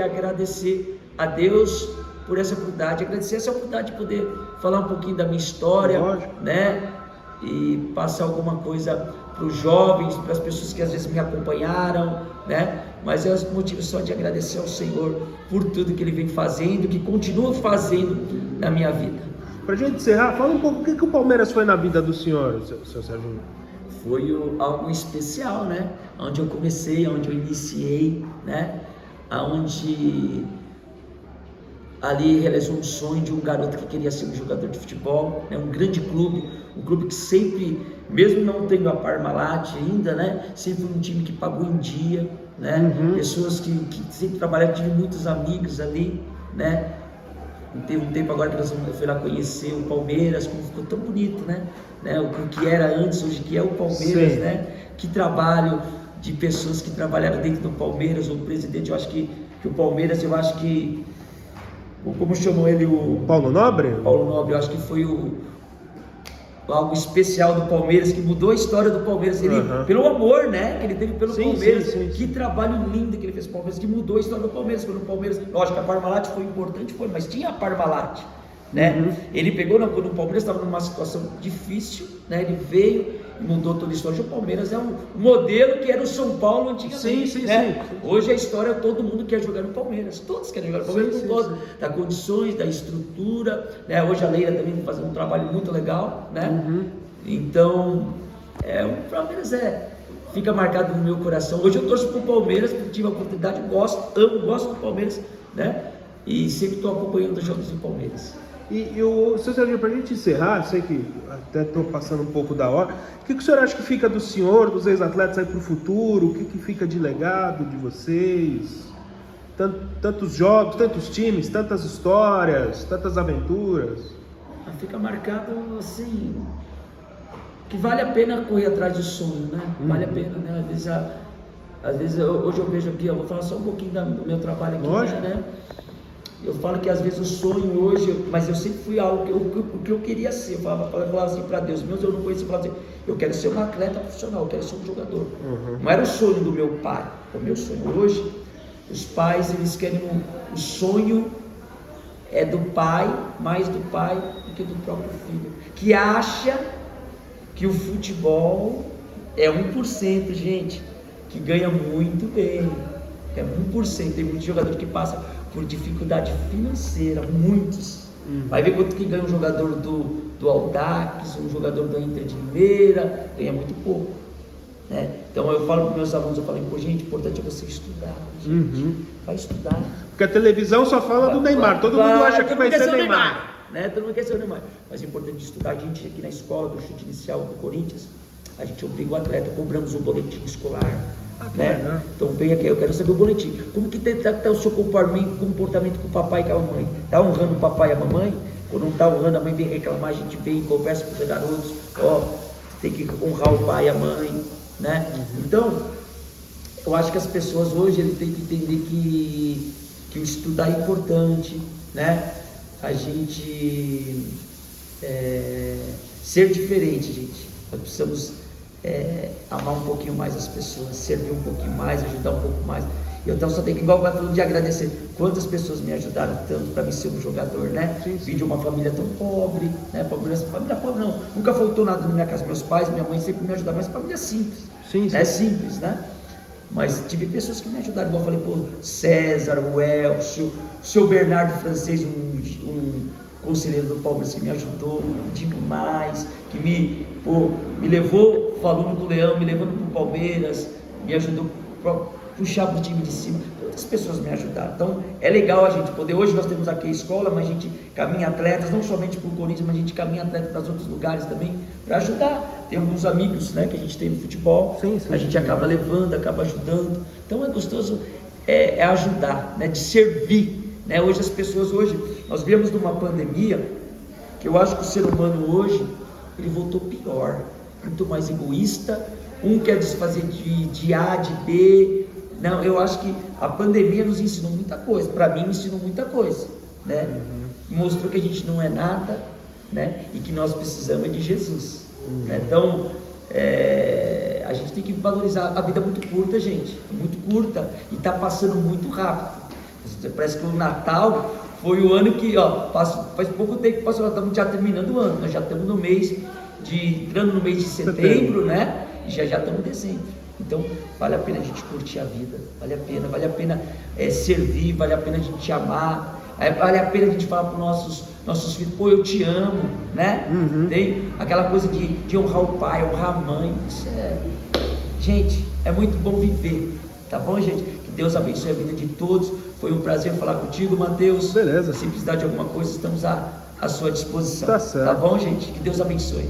agradecer a Deus por essa oportunidade, agradecer essa oportunidade de poder falar um pouquinho da minha história, né? E passar alguma coisa para os jovens, para as pessoas que às vezes me acompanharam, né? Mas é o motivo só de agradecer ao Senhor por tudo que Ele vem fazendo, que continua fazendo na minha vida. Para a gente encerrar, fala um pouco o que o Palmeiras foi na vida do senhor, seu Serginho. Foi algo especial, né? Onde eu comecei, onde eu iniciei, né? Onde ali realizou um sonho de um garoto que queria ser um jogador de futebol, né? Um grande clube, um clube que sempre, mesmo não tendo a Parmalat ainda, né? Sempre foi um time que pagou em dia, né? Pessoas que sempre trabalharam, tive muitos amigos ali, né? Teve um tempo agora que eu fui lá conhecer o Palmeiras, como ficou tão bonito, né? O que era antes, hoje que é o Palmeiras, né? Que trabalho de pessoas que trabalharam dentro do Palmeiras, o presidente, eu acho que o Palmeiras, eu acho que, como chamou ele, o Paulo Nobre? Paulo Nobre, eu acho que foi algo especial do Palmeiras, que mudou a história do Palmeiras, ele, pelo amor, né, que ele teve pelo Palmeiras, que trabalho lindo que ele fez pro Palmeiras, que mudou a história do Palmeiras, quando o Palmeiras, lógico que a Parmalat foi importante, mas tinha a Parmalat, né, ele pegou no Palmeiras, estava numa situação difícil, né, ele veio e mudou toda a história. O Palmeiras é um modelo que era o São Paulo antigamente, né? Hoje a história, todo mundo quer jogar no Palmeiras, todos querem jogar no Palmeiras, da condições, da estrutura, né? Hoje a Leila também está fazendo um trabalho muito legal, né? Então, o Palmeiras fica marcado no meu coração. Hoje eu torço pro Palmeiras, porque tive a oportunidade, gosto do Palmeiras, né? E sempre estou acompanhando os jogos do Palmeiras. E o seu Serginho, para a gente encerrar, sei que até estou passando um pouco da hora, o que o senhor acha que fica do senhor, dos ex-atletas aí para o futuro? O que fica de legado de vocês? Tantos jogos, tantos times, tantas histórias, tantas aventuras. Fica marcado assim, que vale a pena correr atrás do sonho, né? Vale a pena, né? Às vezes hoje eu vejo aqui, eu vou falar só um pouquinho do meu trabalho aqui, né? Eu falo que às vezes o sonho hoje, mas eu sempre fui algo que eu queria ser. Eu falava assim para Deus, eu não conheço, eu falava assim, eu quero ser um atleta profissional, eu quero ser um jogador. Não era o sonho do meu pai. O meu sonho hoje, os pais, eles querem o sonho é do pai, mais do pai do que do próprio filho, que acha que o futebol é 1%, gente, que ganha muito bem. É 1%. Tem muitos jogadores que passam por dificuldade financeira, muitos. Vai ver quanto que ganha um jogador do Audax, um jogador do Inter de Limeira, ganha muito pouco. Né? Então eu falo para meus alunos, eu falo, pô, gente, o importante é você estudar, gente. Vai estudar. Porque a televisão só fala do Neymar, todo mundo acha que vai ser Neymar. Né? Todo mundo quer ser o Neymar. Mas é importante estudar. A gente aqui na escola do chute inicial do Corinthians, a gente obriga o atleta, cobramos um boletim escolar. Né? Então vem aqui, eu quero saber o boletim. Como que tá o seu comportamento com o papai e com a mamãe? Tá honrando o papai e a mamãe? Quando não tá honrando, a mãe vem reclamar, a gente vem e conversa com os garotos, tem que honrar o pai e a mãe, né? Então, eu acho que as pessoas hoje têm que entender que o estudar é importante, né? A gente ser diferente, gente. Nós precisamos amar um pouquinho mais as pessoas, servir um pouquinho mais, ajudar um pouco mais. Eu então só tenho que, igual vai falando de agradecer, quantas pessoas me ajudaram tanto para mim ser um jogador, né? Vim de uma família tão pobre, né? Família pobre não, nunca faltou nada na minha casa. Meus pais, minha mãe sempre me ajudaram, mas família simples. É simples, né? Mas tive pessoas que me ajudaram, igual eu falei, pô, César, o Elcio, o seu Bernardo Francês, um conselheiro do Palmeiras que me ajudou demais, que me levou, falando do Leão, me levando para o Palmeiras, me ajudou para puxar para o time de cima. Outras pessoas me ajudaram. Então é legal a gente poder, hoje nós temos aqui a escola, mas a gente caminha atletas, não somente para o Corinthians, mas a gente caminha atletas para os outros lugares também, para ajudar. Tem alguns amigos, né, que a gente tem no futebol, a gente acaba levando, acaba ajudando. Então é gostoso ajudar, né, de servir. Né? Hoje as pessoas, nós viemos de uma pandemia, que eu acho que o ser humano hoje, ele voltou pior, muito mais egoísta, um quer desfazer de A, de B. Não, eu acho que a pandemia nos ensinou muita coisa, para mim me ensinou muita coisa, né? Mostrou que a gente não é nada, né? E que nós precisamos de Jesus, né? Então, a gente tem que valorizar, a vida é muito curta, gente, muito curta, e está passando muito rápido. Parece que o Natal foi o ano que, faz pouco tempo que passou, nós estamos já terminando o ano, nós já estamos entrando no mês de setembro, né? E já estamos em dezembro. Então, vale a pena a gente curtir a vida, vale a pena servir, vale a pena a gente amar, vale a pena a gente falar para os nossos filhos, pô, eu te amo, né? Tem aquela coisa de honrar o pai, honrar a mãe. Isso gente, é muito bom viver, tá bom, gente? Que Deus abençoe a vida de todos. Foi um prazer falar contigo, Matheus. Beleza. Se precisar de alguma coisa, estamos à sua disposição. Tá certo. Tá bom, gente? Que Deus abençoe.